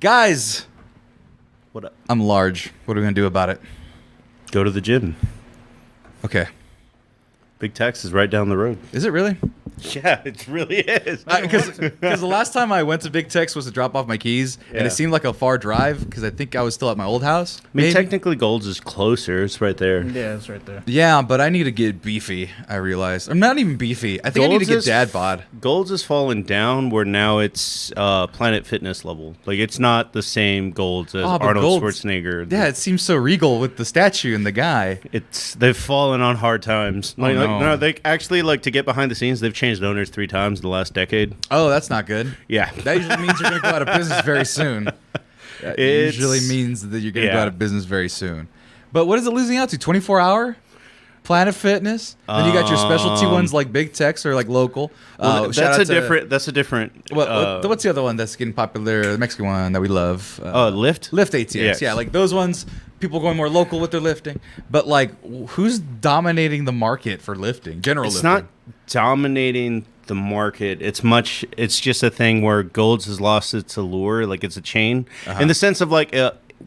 Guys, What up? I'm large. What are we going to do about it? Go to the gym. Okay. Big Tex is right down the road. Is it really? Yeah, it really is. Because the last time I went to Big Tex was to drop off my keys, and Yeah. it seemed like a far drive because I think I was still at my old house. I mean, maybe? technically, Gold's is closer. It's right there. Yeah, it's right there. Yeah, but I need to get beefy, I realized. I'm not even beefy. I think I need to get dad bod. Gold's is fallen down where now it's Planet Fitness level. Like, it's not the same Gold's as Oh, but Arnold Gold's- Schwarzenegger. Yeah, it seems so regal with the statue and the guy. They've fallen on hard times. Oh, no. No, they actually, like, to get behind the scenes, they've changed owners 3 times in the last decade. Oh, that's not good. Yeah. That usually means you're going to go out of business very soon. That usually means that you're going to go out of business very soon. But what is it losing out to? 24-hour? Planet Fitness? Then you got your specialty ones like Big Tex or like local. Well, shout out to- That's a different. What's the other one that's getting popular? The Mexican one that we love. Lift? Lift ATX. Yes. Yeah, like those ones. People going more local with their lifting. But like, who's dominating the market for lifting? General It's lifting. not dominating the market. It's just a thing where Gold's has lost its allure. Like, it's a chain in the sense of like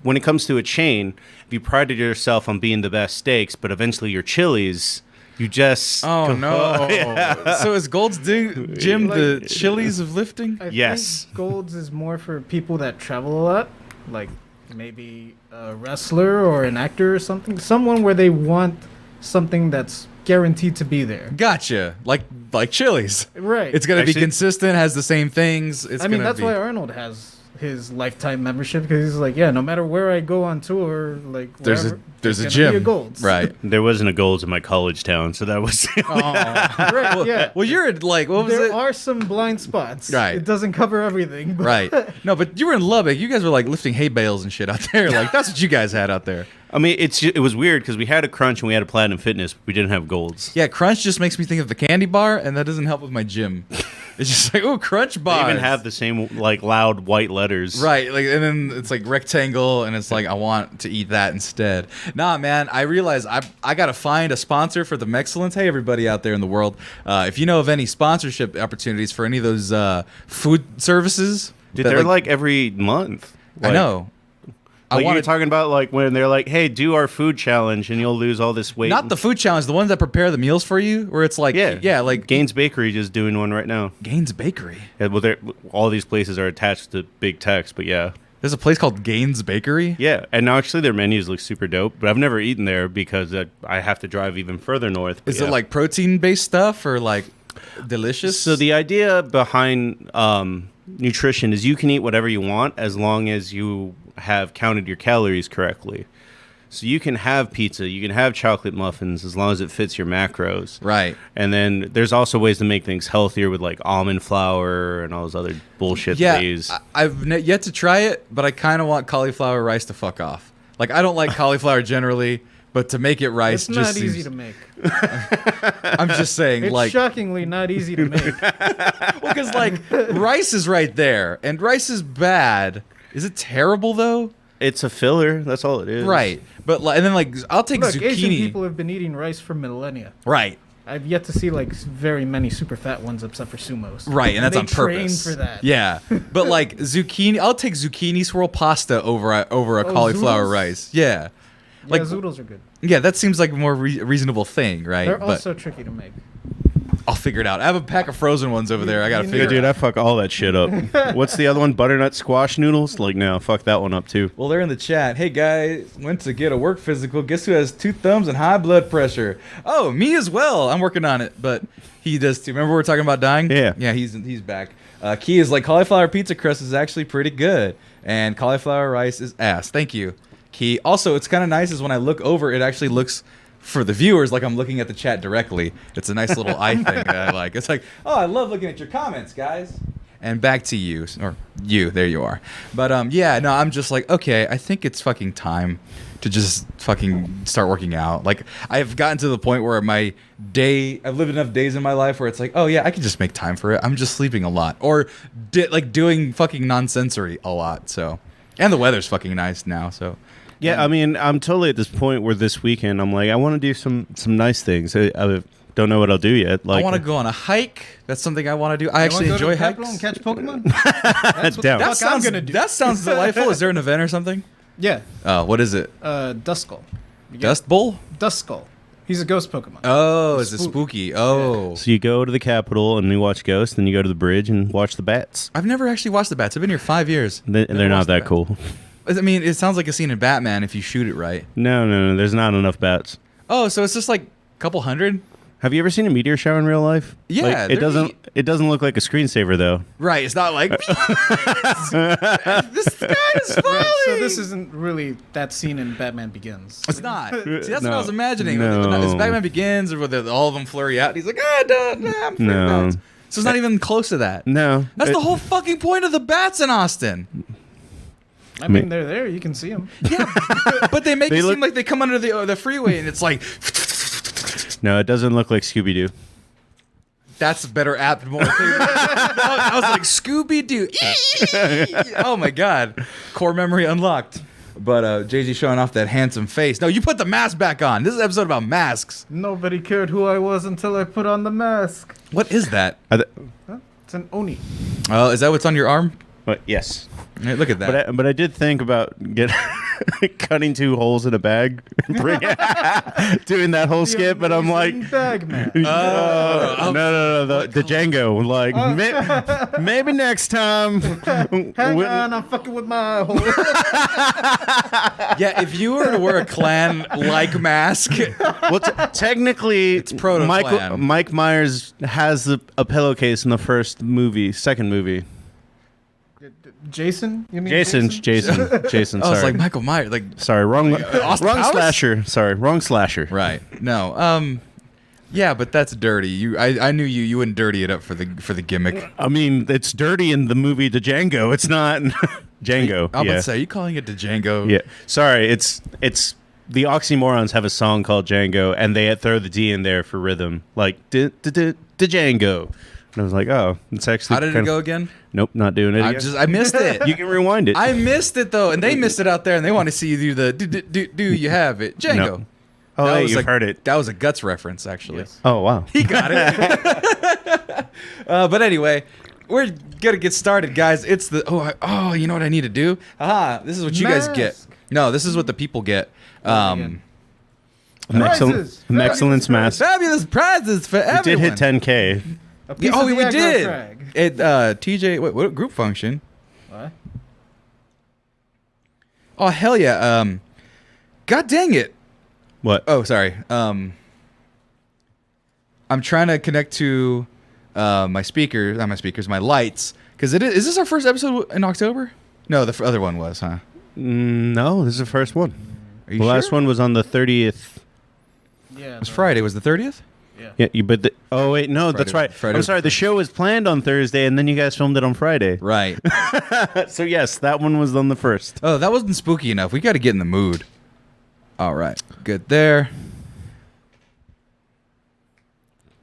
when it comes to a chain, if you prided yourself on being the best steaks, but eventually your Chili's, you just no. Yeah. So is Gold's Gym the Chili's of lifting? I Yes. think Gold's is more for people that travel a lot, like maybe a wrestler or an actor or something. Someone where they want something that's guaranteed to be there. Gotcha. Like Chili's. Right. It's gonna be Actually- consistent. Has the same things. It's I mean, gonna that's be... why Arnold has his lifetime membership, because he's like, yeah, no matter where I go on tour, like There's wherever, a gonna gym. be a Gold's. Right. There wasn't a Gold's in my college town, so that was. Right. Yeah. Well, you're like, what was There it? are some blind spots. Right. It doesn't cover everything. But Right. No, but you were in Lubbock. You guys were like lifting hay bales and shit out there. Like that's what you guys had out there. I mean, it was weird because we had a Crunch and we had a Platinum Fitness, but we didn't have Gold's. Yeah, Crunch just makes me think of the candy bar, and that doesn't help with my gym. It's just like, oh, Crunch They bar. even have the same like loud white letters. Right, like, and then it's like rectangle, and it's like I want to eat that instead. Nah, man, I realize I gotta find a sponsor for the Mexcellence. Hey, everybody out there in the world, if you know of any sponsorship opportunities for any of those food services, Dude, that, they're like every month. I know. Like wanted- you're talking about like when they're like, hey, do our food challenge and you'll lose all this weight. Not the food challenge, the ones that prepare the meals for you, where it's like, yeah, like Gaines Bakery just doing one right now. Gaines Bakery. Yeah, well, all these places are attached to Big Tex, but yeah. There's a place called Gaines Bakery. Yeah, and actually their menus look super dope, but I've never eaten there because I have to drive even further north. Is it like protein-based stuff or like delicious? So the idea behind nutrition is you can eat whatever you want as long as you have counted your calories correctly. So you can have pizza, you can have chocolate muffins as long as it fits your macros. Right. And then there's also ways to make things healthier with like almond flour and all those other bullshit Yeah, ways. I've yet to try it, but I kind of want cauliflower rice to fuck off. Like, I don't like cauliflower generally, but to make it rice it's just not easy seems... to make. I'm just saying, It's like... shockingly not easy to make. Well, because, like, rice is right there, and rice is bad. Is it terrible, though? It's a filler. That's all it is. Right. But, like, and then, like, I'll take Look, Asian zucchini. people have been eating rice for millennia. Right. I've yet to see like very many super fat ones except for sumos. Right, and that's they on purpose. Train for that. Yeah, but like zucchini, I'll take zucchini swirl pasta over a cauliflower zoodles? rice. Yeah, Like like zoodles are good. yeah, that seems like a more reasonable thing, right? They're But also tricky to make. I'll figure it out. I have a pack of frozen ones over there. I gotta You figure. Yeah, it dude, out. I fuck all that shit up. What's the other one? Butternut squash noodles? Like, no, fuck that one up too. Well, they're in the chat. Hey guys, went to get a work physical. Guess who has 2 thumbs and high blood pressure? Oh, me as well. I'm working on it, but he does too. Remember we were talking about dying? Yeah. He's back. Key is like cauliflower pizza crust is actually pretty good, and cauliflower rice is ass. Thank you, Key. Also, it's kind of nice is when I look over, it actually looks for the viewers like I'm looking at the chat directly. It's a nice little eye thing that I like. It's like, oh, I love looking at your comments, guys. And back to you, or you, there you are. But yeah, no, I'm just like, okay, I think it's fucking time to just fucking start working out. Like, I've gotten to the point where I've lived enough days in my life where it's like, oh yeah, I can just make time for it. I'm just sleeping a lot, or like doing fucking nonsensory a lot. So, and the weather's fucking nice now, so. Yeah, I mean, I'm totally at this point where this weekend I'm like, I want to do some nice things. don't know what I'll do yet. Like, I want to go on a hike. That's something I want to do. I actually enjoy hikes. And catch Pokemon. That's what Down. the That fuck I'm sounds gonna do. that sounds delightful. Is there an event or something? Yeah. What is it? Duskull. Dust Bowl? Duskull. He's a ghost Pokemon. Oh, is it spooky? Oh. So you go to the Capitol and you watch Ghost, then you go to the bridge and watch the bats. I've never actually watched the bats. I've been here 5 years. They're Never not watched the that bats. cool. I mean, it sounds like a scene in Batman if you shoot it right. No. There's not enough bats. Oh, so it's just like a couple hundred? Have you ever seen a meteor shower in real life? Yeah, Like, they're it doesn't. neat. It doesn't look like a screensaver though. Right. It's not like this guy is falling. So this isn't really that scene in Batman Begins. It's not. See, that's what I No. was imagining. No. As Batman Begins, or where all of them flurry out, and he's like, I'm afraid No. of bats. So it's not even close to that. No, That's the whole fucking point of the bats in Austin. I mean, they're there. You can see them. Yeah, but they make They it look- seem like they come under the freeway, and it's like No, it doesn't look like Scooby Doo. that's better apt. More. I was like Scooby Doo. Oh my god, core memory unlocked. But JG showing off that handsome face. No, you put the mask back on. This is an episode about masks. Nobody cared who I was until I put on the mask. What is that? It's an Oni. Oh, is that what's on your arm? But yes, Hey, look at that. but I did think about cutting 2 holes in a bag, and doing that whole skip, but I'm like, Bag Man. no, the Django, like maybe next time. Hang on, I'm fucking with my hole. Yeah, if you were to wear a clan-like mask, Well, technically, it's proto-clan. Mike Myers has a pillowcase in the second movie. Jason? You mean Jason. oh, it's Sorry, like Michael Myers. Like, sorry, wrong Austin Powers? slasher. Sorry, wrong slasher. right? No. Yeah, but that's dirty. I knew you wouldn't dirty it up for the gimmick. I mean, it's dirty in the movie The Django. It's not Django. I was about yeah. to say, are you calling it the Django? Yeah. Sorry, it's the Oxymorons have a song called Django, and they throw the D in there for rhythm, like Django. And I was like, oh, it's actually. How did it go again? Nope, not doing it. Again. I missed it. You can rewind it. I missed it though, and they missed it out there, and they want to see you do the do you have it Django? No. Oh, That hey, was you've heard it. That was a Guts reference, actually. Yes. Oh, wow. He got it. But anyway, we're gonna get started, guys. It's the you know what I need to do? Aha! This is what you guys get. Mask. No, this is what the people get. Again. Excellence Prizes. mask. Fabulous prizes for We everyone. did hit 10K. A piece Oh, of we the aggro did. frag. It TJ. What group function? What? Oh hell yeah! God dang it! What? Oh, sorry. I'm trying to connect to my speakers, not my speakers, my lights. Because is this our first episode in October? No, the other one was, huh? No, this is the first one. Are you The sure? last one was on the 30th. Yeah. It was Friday. Was the 30th? Yeah, oh wait, no, that's Friday- right. Friday I'm was sorry. The show was planned on Thursday, and then you guys filmed it on Friday. Right. So yes, that one was on the first. Oh, that wasn't spooky enough. We got to get in the mood. All right. Good there.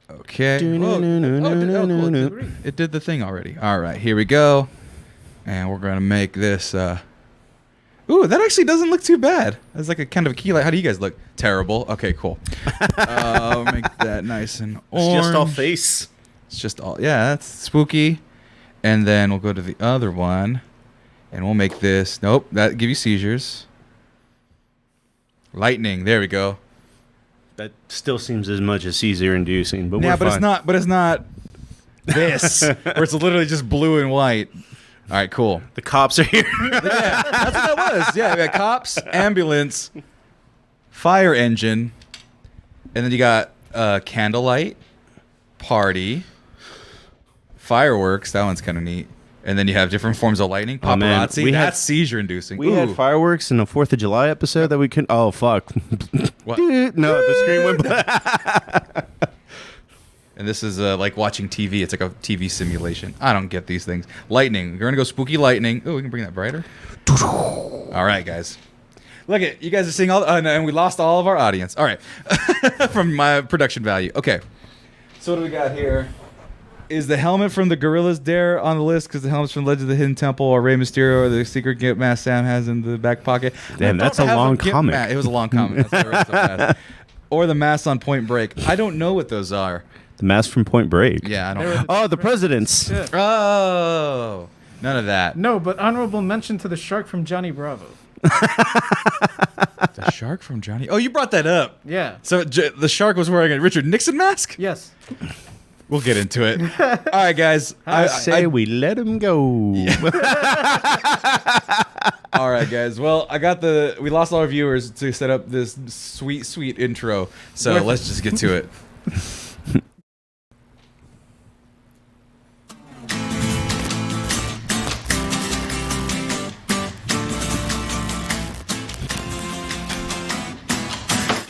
Okay. Whoa. Cool. It did the thing already. All right. Here we go. And we're going to make this. Ooh, that actually doesn't look too bad. That's like a kind of a key light. How do you guys look? Terrible. Okay, cool. Make that nice and orange. It's just all face. It's just all. Yeah, that's spooky. And then we'll go to the other one. And we'll make this. Nope, that give you seizures. Lightning. There we go. That still seems as much as seizure-inducing, but Yeah, we're but fine. it's not. But it's not this, where it's literally just blue and white. All right, cool. The cops are here. Yeah, that's what that was. Yeah, we got cops, ambulance, fire engine, and then you got candlelight, party, fireworks. That one's kind of neat. And then you have different forms of lightning. Oh, man. Paparazzi. We had- That's seizure-inducing. We had fireworks in a 4th of July episode that we couldn't. Oh fuck! What? No, the screen went black. And this is like watching TV. It's like a TV simulation. I don't get these things. Lightning. We're gonna go spooky lightning. Oh, we can bring that brighter. All right, guys. Look at you guys are seeing all, and we lost all of our audience. All right, from my production value. Okay. So what do we got here? Is the helmet from the Gorillas Dare on the list? Because the helmets from Legend of the Hidden Temple or Rey Mysterio or the secret gift mask Sam has in the back pocket. Damn, I that's don't a have long gift comic. It was a long comic. That's why I read it so fast. or the mask on Point Break. I don't know what those are. The mask from Point Break. Yeah, I They were don't. Oh, the presidents. Yeah. Oh, none of that. No, but honorable mention to the shark from Johnny Bravo. The shark from Johnny. Oh, you brought that up. Yeah. So the shark was wearing a Richard Nixon mask. Yes. We'll get into it. All right, guys. I say we let him go. All right, guys. Well, we lost all our viewers to set up this sweet, sweet intro. So let's just get to it.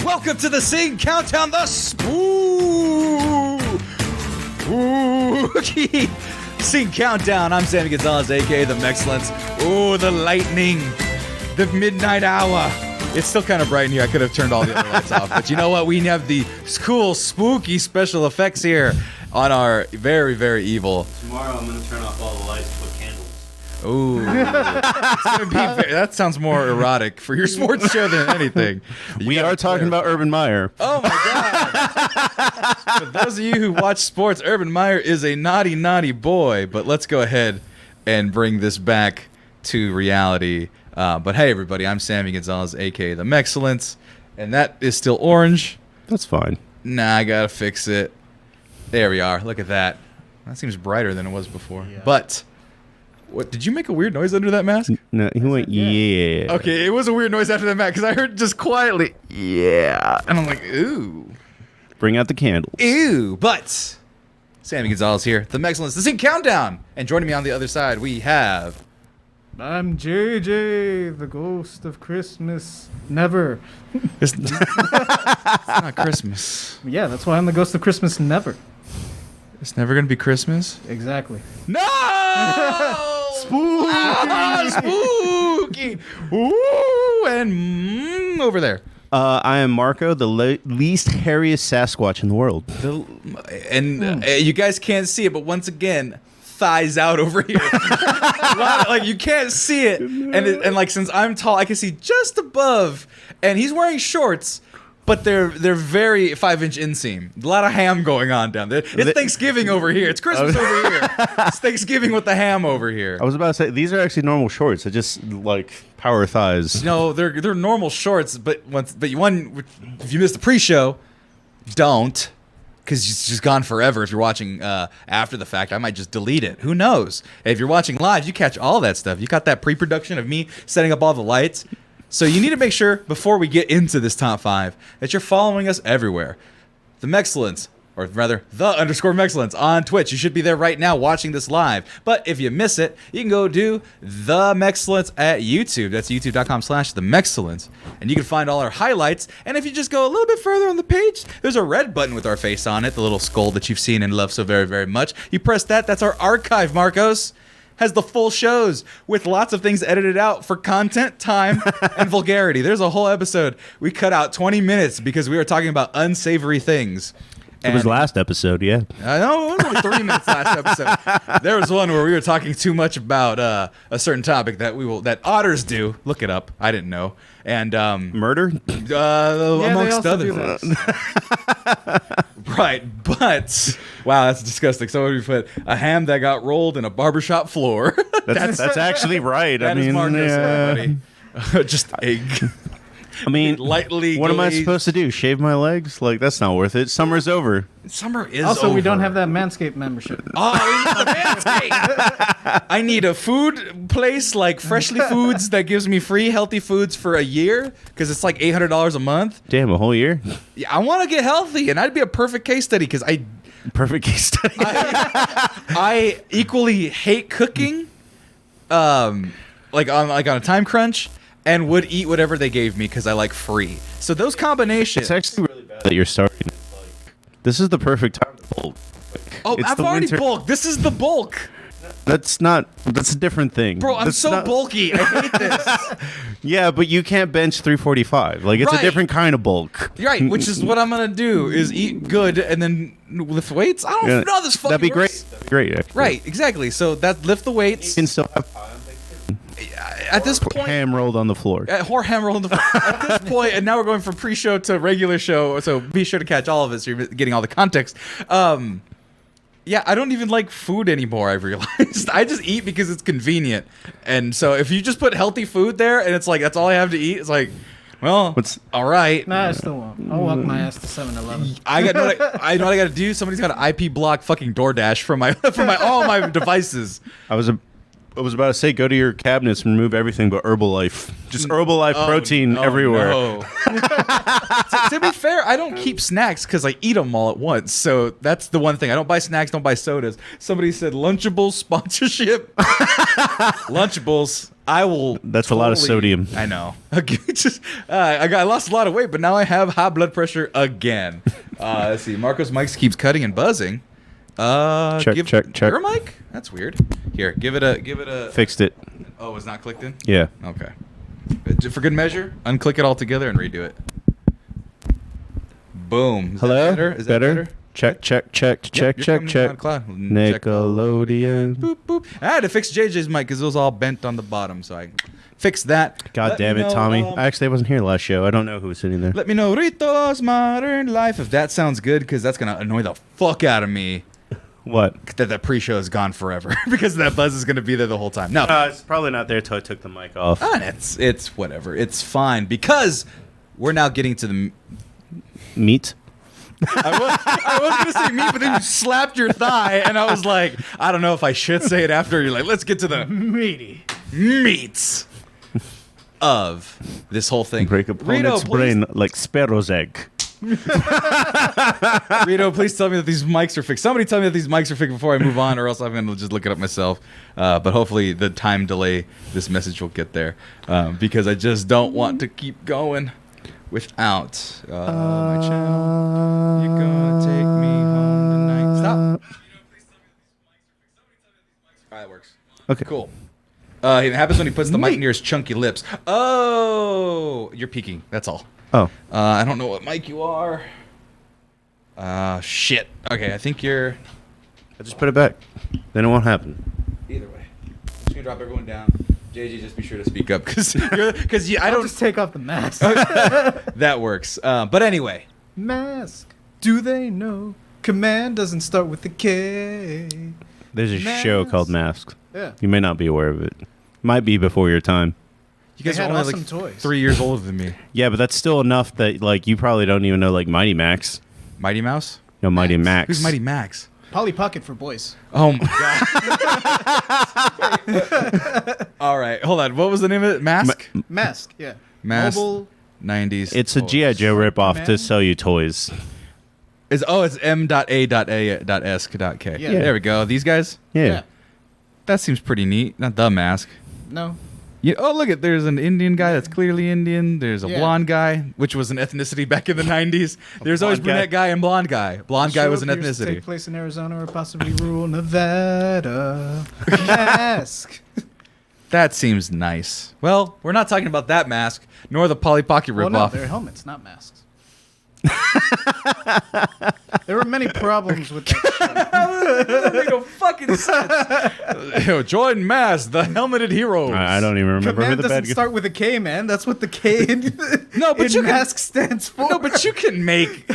Welcome to the Sing Countdown, the spooky Sing Countdown. I'm Sammy Gonzalez, aka the Mexcellence. Oh, the lightning, the midnight hour. It's still kind of bright in here. I could have turned all the other lights off, but you know what? We have the cool, spooky special effects here on our very, very evil. Tomorrow I'm going to turn off all the lights and put candles. Ooh, it's gonna be that sounds more erotic for your sports show than anything. We are talking about Urban Meyer. Oh my god! For those of you who watch sports, Urban Meyer is a naughty, naughty boy. But let's go ahead and bring this back to reality. But hey, everybody, I'm Sammy Gonzalez, aka the Mexcellence, and that is still orange. That's fine. Nah, I gotta fix it. There we are. Look at that. That seems brighter than it was before. Yeah. But. What, did you make a weird noise under that mask? No, he went, yeah. Okay, it was a weird noise after that mask because I heard just quietly, yeah. And I'm like, ooh. Bring out the candles. Ew. But Sammy Gonzalez here, the Mexcellence, the Sing Countdown. And joining me on the other side, we have... I'm JJ, the ghost of Christmas Never. It's not Christmas. Yeah, that's why I'm the ghost of Christmas Never. It's never going to be Christmas? Exactly. No! Spooky! Spooky! Ooh, and over there. I am Marco, the least hairiest Sasquatch in the world. You guys can't see it, but once again, thighs out over here. Like you can't see it, and like since I'm tall, I can see just above. And he's wearing shorts, but they're very 5-inch inseam. A lot of ham going on down there. It's Thanksgiving over here. It's Christmas over here. It's Thanksgiving with the ham over here. I was about to say, these are actually normal shorts. They're just like power thighs. No, they're normal shorts, but if you missed the pre-show, don't. Because it's just gone forever. If you're watching after the fact, I might just delete it. Who knows? If you're watching live, you catch all that stuff. You got that pre-production of me setting up all the lights. So you need to make sure, before we get into this top 5, that you're following us everywhere. The Mexcellence, or rather, _Mexcellence on Twitch. You should be there right now watching this live. But if you miss it, you can go do The Mexcellence at YouTube. That's youtube.com/TheMexcellence. And you can find all our highlights. And if you just go a little bit further on the page, there's a red button with our face on it, the little skull that you've seen and loved so very, very much. You press that, that's our archive, Marcos. Has the full shows with lots of things edited out for content, time, and vulgarity. There's a whole episode. We cut out 20 minutes because we were talking about unsavory things. It was last episode, yeah. I know, it was only 3 minutes last episode. There was one where we were talking too much about a certain topic that otters do. Look it up. I didn't know. And Murder? amongst others. Right, but wow, that's disgusting. So we put a ham that got rolled in a barbershop floor. That's actually right. That is Marcus, everybody. Just egg. I mean, lightly. what am I glazed. supposed to do? Shave my legs? Like, that's not worth it. Summer's over. Summer is Also, over. we don't have that Manscaped membership. Oh, we need the Manscaped. I need a food place like Freshly Foods that gives me free healthy foods for a year because it's like $800 a month. Damn, a whole year? Yeah, I want to get healthy, and I'd be a perfect case study because Perfect case study. I equally hate cooking, like on a time crunch, and would eat whatever they gave me because I like free. So those combinations. It's actually really bad that you're starting. This is the perfect time to bulk. Oh, It's I've the already winter- bulked. This is the bulk. That's a different thing. Bro, I'm That's so not- bulky. I hate this. Yeah, but you can't bench 345. Like, it's Right. a different kind of bulk. Right, which is what I'm going to do, is eat good and then lift weights. I don't Yeah, know how this fucking That'd be works. great. That'd be great, actually. Right, exactly. So lift the You weights. can still have... at this point, Ham rolled on the floor. Or hammer on the at this point, and now we're going from pre-show to regular show. So be sure to catch all of it, so you're getting all the context. Yeah, I don't even like food anymore. I've realized I just eat because it's convenient, and so if you just put healthy food there, and it's like that's all I have to eat, it's like, well, all right. Nah, I still won't. I'll walk my ass to 7-Eleven. I know what I got to do. Somebody's got to IP block fucking DoorDash from my all my devices. I was about to say, go to your cabinets and remove everything but Herbalife. Just Herbalife protein everywhere. No. to be fair, I don't keep snacks because I eat them all at once. So that's the one thing. I don't buy snacks, don't buy sodas. Somebody said Lunchables sponsorship. Lunchables. I will. That's a lot of sodium. I know. I lost a lot of weight, but now I have high blood pressure again. Let's see. Marcos Mikes keeps cutting and buzzing. Check. Your mic? That's weird. Here, give it a. Fixed it. Oh, it's not clicked in? Yeah. Okay. For good measure, unclick it all together and redo it. Boom. Is Hello? that better? Is that better? Check. Yep, you're coming in on cloud. Nickelodeon. Boop, boop. I had to fix JJ's mic because it was all bent on the bottom, so I fixed that. God Let damn me it, know, Tommy. Actually, I wasn't here last show. I don't know who was sitting there. Let me know Rito's Modern Life if that sounds good, because that's going to annoy the fuck out of me. What? That pre-show is gone forever because that buzz is going to be there the whole time. No, It's probably not there till I took the mic off. it's whatever. It's fine because we're now getting to the Meat? I was going to say meat, but then you slapped your thigh, and I was like, I don't know if I should say it after. You're like, let's get to the meats of this whole thing. Break opponent's brain like sparrow's egg. Rito, please tell me that these mics are fixed. Somebody tell me that these mics are fixed before I move on, or else I'm going to just look it up myself. But hopefully the time delay, this message will get there, because I just don't want to keep going without my channel. You're going to take me home tonight. Stop. All right, that works. Okay. Cool. It happens when he puts the mic near his chunky lips. Oh, you're peeking. That's all. Oh. I don't know what mic you are. Shit. Okay, I think you're... I just put it back. Then it won't happen. Either way. I'm just going to drop everyone down. JJ, just be sure to speak up, because I I'll don't... just take off the mask. That works. But anyway. Mask. Do they know? Command doesn't start with a K. There's a show called Masks. Yeah. You may not be aware of it. Might be before your time. You guys They are had only awesome like toys. 3 years older than me. Yeah, but that's still enough that like you probably don't even know like Mighty Max. Mighty Mouse? No, Mighty Max. Max. Who's Mighty Max? Polly Pocket for boys. Oh my god. All right, hold on. What was the name of it? Mask? Mask, yeah. Mask. Mobile. 90s. It's a toys. G.I. Joe ripoff to Man. sell you toys. It's M.A.A.S.K. Yeah. There we go. These guys? Yeah. That seems pretty neat. Not the mask. No. Yeah. Oh, look at there's an Indian guy that's clearly Indian. There's a Yeah. blonde guy, which was an ethnicity back in the 90s. There's always blonde guy. brunette guy and blonde guy. Blonde guy Show was an appears to ethnicity. Take place in Arizona or possibly rural Nevada. Mask. That seems nice. Well, we're not talking about that mask, nor the Polly Pocket Well, no, ripoff. they're helmets, not masks. There were many problems with that show. That made no fucking sense. Yo, Jordan Mask, the helmeted heroes. I don't even remember who Command the bad doesn't guy. start with a K, man. That's what the K in, No, but in you can- mask stands for. No, but you can make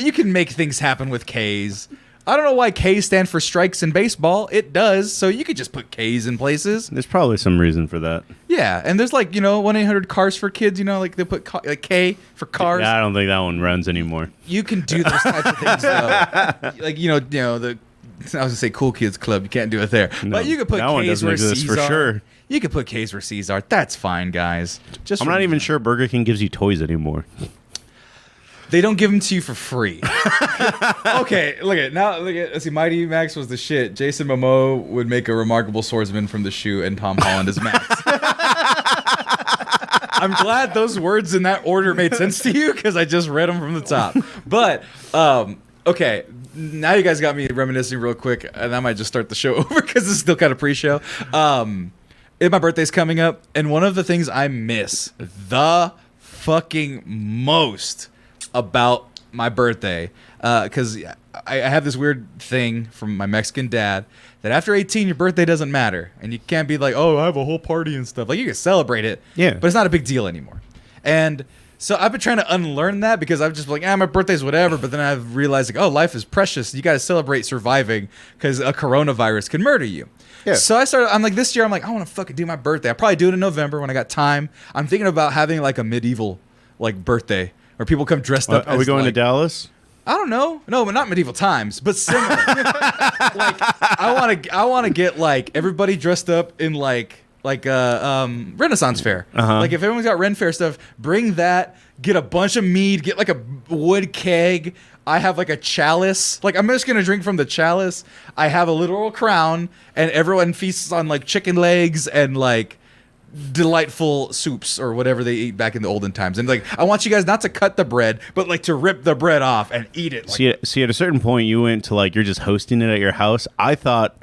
you can make things happen with K's. I don't know why K's stand for strikes in baseball. It does, so you could just put K's in places. There's probably some reason for that. Yeah, and there's like 1-800 cars for kids. Like they put like K for cars. Yeah, I don't think that one runs anymore. You can do those types of things though. Like the I was gonna say Cool Kids Club. You can't do it there, No, but you could put that one K's doesn't where exist C's for are. sure. You could put K's where C's are. That's fine, guys. Just I'm not even sure Burger King gives you toys anymore. They don't give them to you for free. Okay, look at let's see. Mighty Max was the shit. Jason Momoa would make a remarkable swordsman from the shoe, and Tom Holland is Max. I'm glad those words in that order made sense to you because I just read them from the top. But okay, now you guys got me reminiscing real quick, and I might just start the show over because it's still kind of pre-show. My birthday's coming up, and one of the things I miss the fucking most about my birthday, because I have this weird thing from my Mexican dad that after 18 your birthday doesn't matter, and you can't be like, oh, I have a whole party and stuff. Like, you can celebrate it, but it's not a big deal anymore. And so I've been trying to unlearn that, because I'm just like, my birthday's whatever. But then I've realized, like, oh, life is precious. You got to celebrate surviving, because a coronavirus can murder you. Yeah. So I'm like, this year, I'm like, I want to fucking do my birthday. I'll probably do it in November when I got time. I'm thinking about having like a medieval like birthday where people come dressed up. Are we going to Dallas? I don't know. No, but not medieval times, but similar. Like, I want to get like everybody dressed up in like Renaissance fair. Like, if everyone's got Ren fair stuff, bring that. Get a bunch of mead. Get like a wood keg. I have like a chalice. Like, I'm just gonna drink from the chalice. I have a literal crown, and everyone feasts on like chicken legs and like delightful soups or whatever they eat back in the olden times. And like, I want you guys not to cut the bread, but like to rip the bread off and eat it. Like, see, at a certain point, you went to like, you're just hosting it at your house. I thought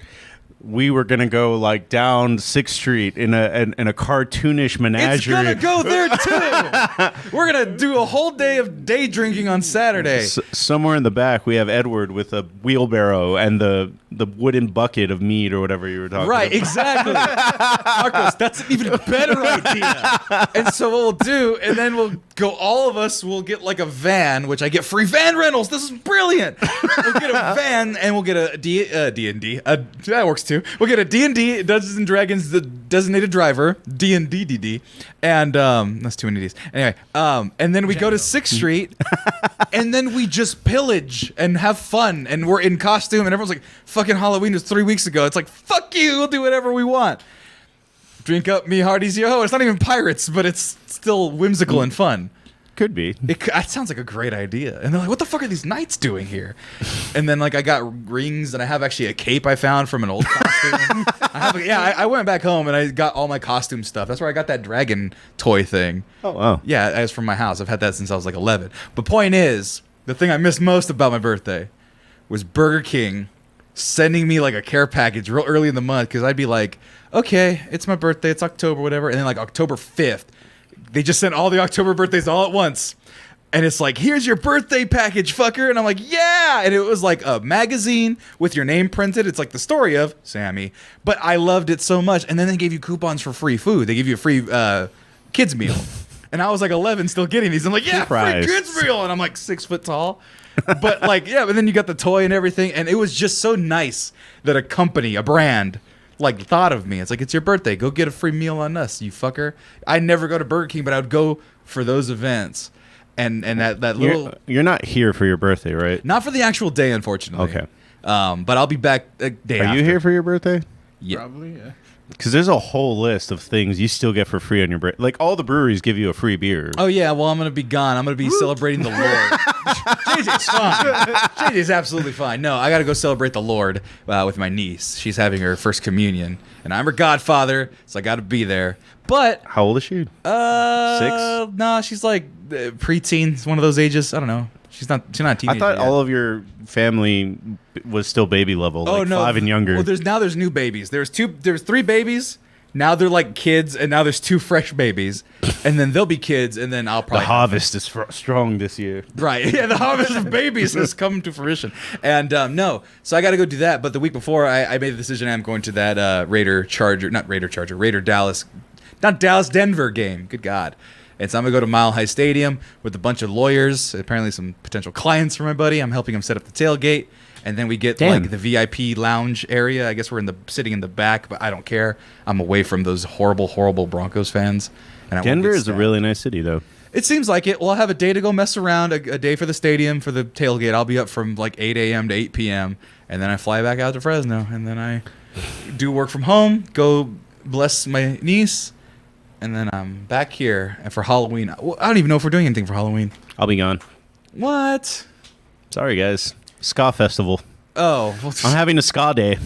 we were gonna go like down 6th Street in a cartoonish menagerie. It's gonna go there too. We're gonna do a whole day of day drinking on Saturday. Somewhere in the back, we have Edward with a wheelbarrow and the wooden bucket of meat or whatever you were talking about. Right, exactly. Marcos, that's an even better idea. And so what we'll do, and then we'll go, all of us will get like a van, which I get free van rentals. This is brilliant. We'll get a van, and we'll get a D&D. That works too. We'll get a D&D, Dungeons and Dragons, the designated driver, D&D, and that's too many Ds. Anyway, and then we go to 6th Street, and then we just pillage and have fun, and we're in costume, and everyone's like, fucking Halloween was 3 weeks ago. It's like, fuck you, we'll do whatever we want. Drink up me hearties, yo ho. It's not even pirates, but it's still whimsical and fun. Could be. It sounds like a great idea. And they're like, what the fuck are these knights doing here? And then like, I got rings, and I have actually a cape I found from an old costume. I went back home and I got all my costume stuff. That's where I got that dragon toy thing. Oh, wow. Yeah, it was from my house. I've had that since I was like 11. But point is, the thing I miss most about my birthday was Burger King sending me like a care package real early in the month, because I'd be like, okay, it's my birthday, it's October, whatever. And then like October 5th, they just sent all the October birthdays all at once. And it's like, here's your birthday package, fucker. And I'm like, yeah. And it was like a magazine with your name printed. It's like the story of Sammy. But I loved it so much. And then they gave you coupons for free food. They give you a free kids meal. And I was like 11 still getting these. I'm like, yeah, Surprise. Free kids meal. And I'm like 6 foot tall. But like, yeah, but then you got the toy and everything. And it was just so nice that a company, a brand, like thought of me. It's like, it's your birthday. Go get a free meal on us, you fucker. I never go to Burger King, but I would go for those events. And that little... You're not here for your birthday, right? Not for the actual day, unfortunately. Okay. But I'll be back a day after. Are you here for your birthday? Yeah. Probably, yeah. Because there's a whole list of things you still get for free on your birthday. Like, all the breweries give you a free beer. Oh, yeah. Well, I'm going to be gone. I'm going to be celebrating the Lord. JJ's fine. JJ's absolutely fine. No, I got to go celebrate the Lord with my niece. She's having her first communion. And I'm her godfather, so I got to be there. But... How old is she? 6? No, she's like preteen. It's one of those ages. I don't know. She's not a teenager. I thought all of your family was still baby level, like 5 and younger. Well, there's new babies. There's 3 babies. Now they're like kids, and now there's 2 fresh babies, and then they'll be kids, and then I'll probably... The harvest is strong this year. Right. Yeah, the harvest of babies has come to fruition. And no, so I got to go do that. But the week before, I made the decision I'm going to that Raider Dallas, not Dallas Denver game. Good God. And so I'm going to go to Mile High Stadium with a bunch of lawyers, apparently some potential clients for my buddy. I'm helping him set up the tailgate. And then we get like the VIP lounge area. I guess we're sitting in the back, but I don't care. I'm away from those horrible, horrible Broncos fans. And Denver is a really nice city, though. It seems like it. We'll have a day to go mess around, a day for the stadium, for the tailgate. I'll be up from like 8 a.m. to 8 p.m. And then I fly back out to Fresno. And then I do work from home, go bless my niece. And then I'm back here for Halloween. I don't even know if we're doing anything for Halloween. I'll be gone. What? Sorry, guys. Ska festival. Oh. Well, I'm having a ska day.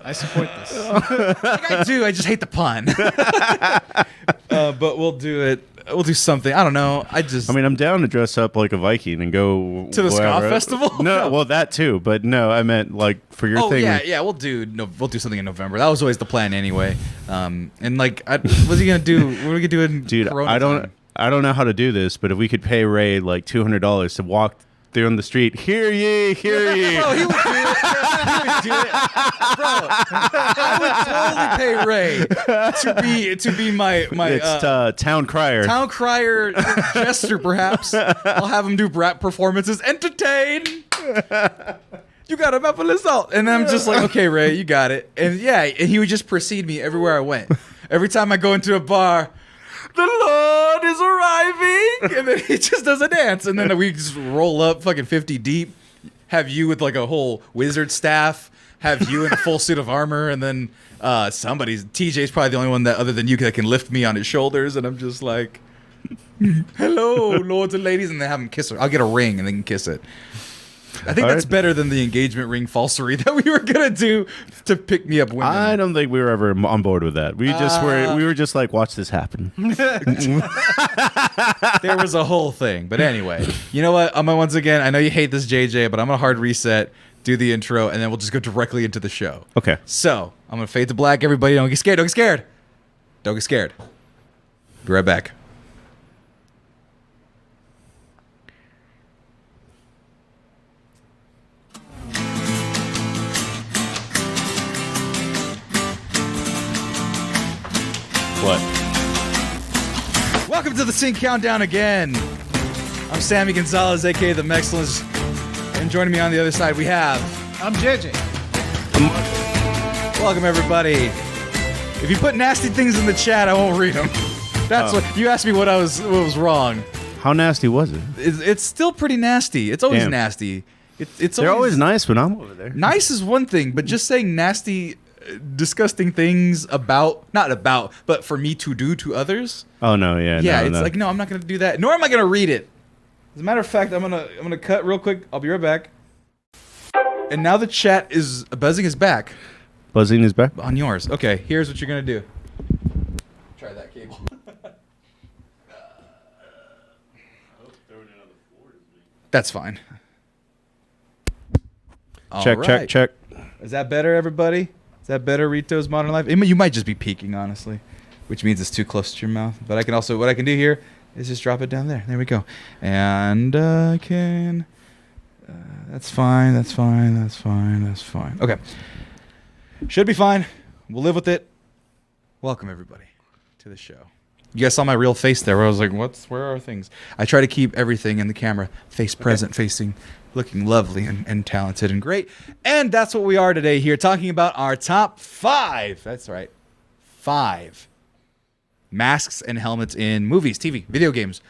I support this. Like I do. I just hate the pun. But we'll do it. We'll do something. I don't know. I mean, I'm down to dress up like a Viking and go to the ska festival. No, well, that too. But no, I meant like for your thing. Yeah. We'll do something in November. That was always the plan anyway. And like, what's he gonna do? What are we gonna do in Dude, Corona time? I don't know how to do this, but if we could pay Ray like $200 to walk there on the street, hear ye, hear ye. Bro, he would do it. He would do it. Bro, I would totally pay Ray to be my It's town crier. town crier jester, perhaps. I'll have him do rap performances. Entertain. You got a mouthful of salt. And I'm just like, okay, Ray, you got it. And yeah, and he would just precede me everywhere I went. Every time I go into a bar, the Lord is arriving. And then he just does a dance. And then we just roll up fucking 50 deep, have you with like a whole wizard staff, have you in a full suit of armor, and then TJ's probably the only one that other than you that can lift me on his shoulders. And I'm just like, hello, lords and ladies. And then have him kiss her. I'll get a ring and they can kiss it. I think that's better than the engagement ring falsery that we were gonna do to pick me up women. I don't think we were ever on board with that. We were just like, watch this happen. There was a whole thing, but anyway, you know what? I'm gonna once again. I know you hate this, JJ, but I'm gonna hard reset, do the intro, and then we'll just go directly into the show. Okay. So I'm gonna fade to black. Everybody, don't get scared. Don't get scared. Don't get scared. Be right back. What? Welcome to the Sync Countdown again. I'm Sammy Gonzalez, aka the Mexcellence, and joining me on the other side we have. I'm JJ. Welcome everybody. If you put nasty things in the chat, I won't read them. That's what you asked me. What was wrong? How nasty was it? It's still pretty nasty. It's always Damn. nasty. They're always nice when I'm over there. Nice is one thing, but just saying nasty, disgusting things but for me to do to others. Oh no, yeah, Yeah, no. like no, I'm not gonna do that. Nor am I gonna read it. As a matter of fact, I'm gonna cut real quick. I'll be right back. And now the chat is buzzing is back Buzzing is back. on yours. Okay, here's what you're gonna do. Try that cable. That's fine. Check, All check, right. check. Is that better, everybody? Is that better, Rito's Modern Life? You might just be peeking, honestly, which means it's too close to your mouth. But I can also, what I can do here is just drop it down there. There we go. And I can, that's fine, that's fine, that's fine, that's fine. Okay. Should be fine. We'll live with it. Welcome, everybody, to the show. You guys saw my real face there where I was like, where are things? I try to keep everything in the camera face present, facing, looking lovely and talented and great. And that's what we are today here, talking about our top 5. That's right. 5 masks and helmets in movies, TV, video games,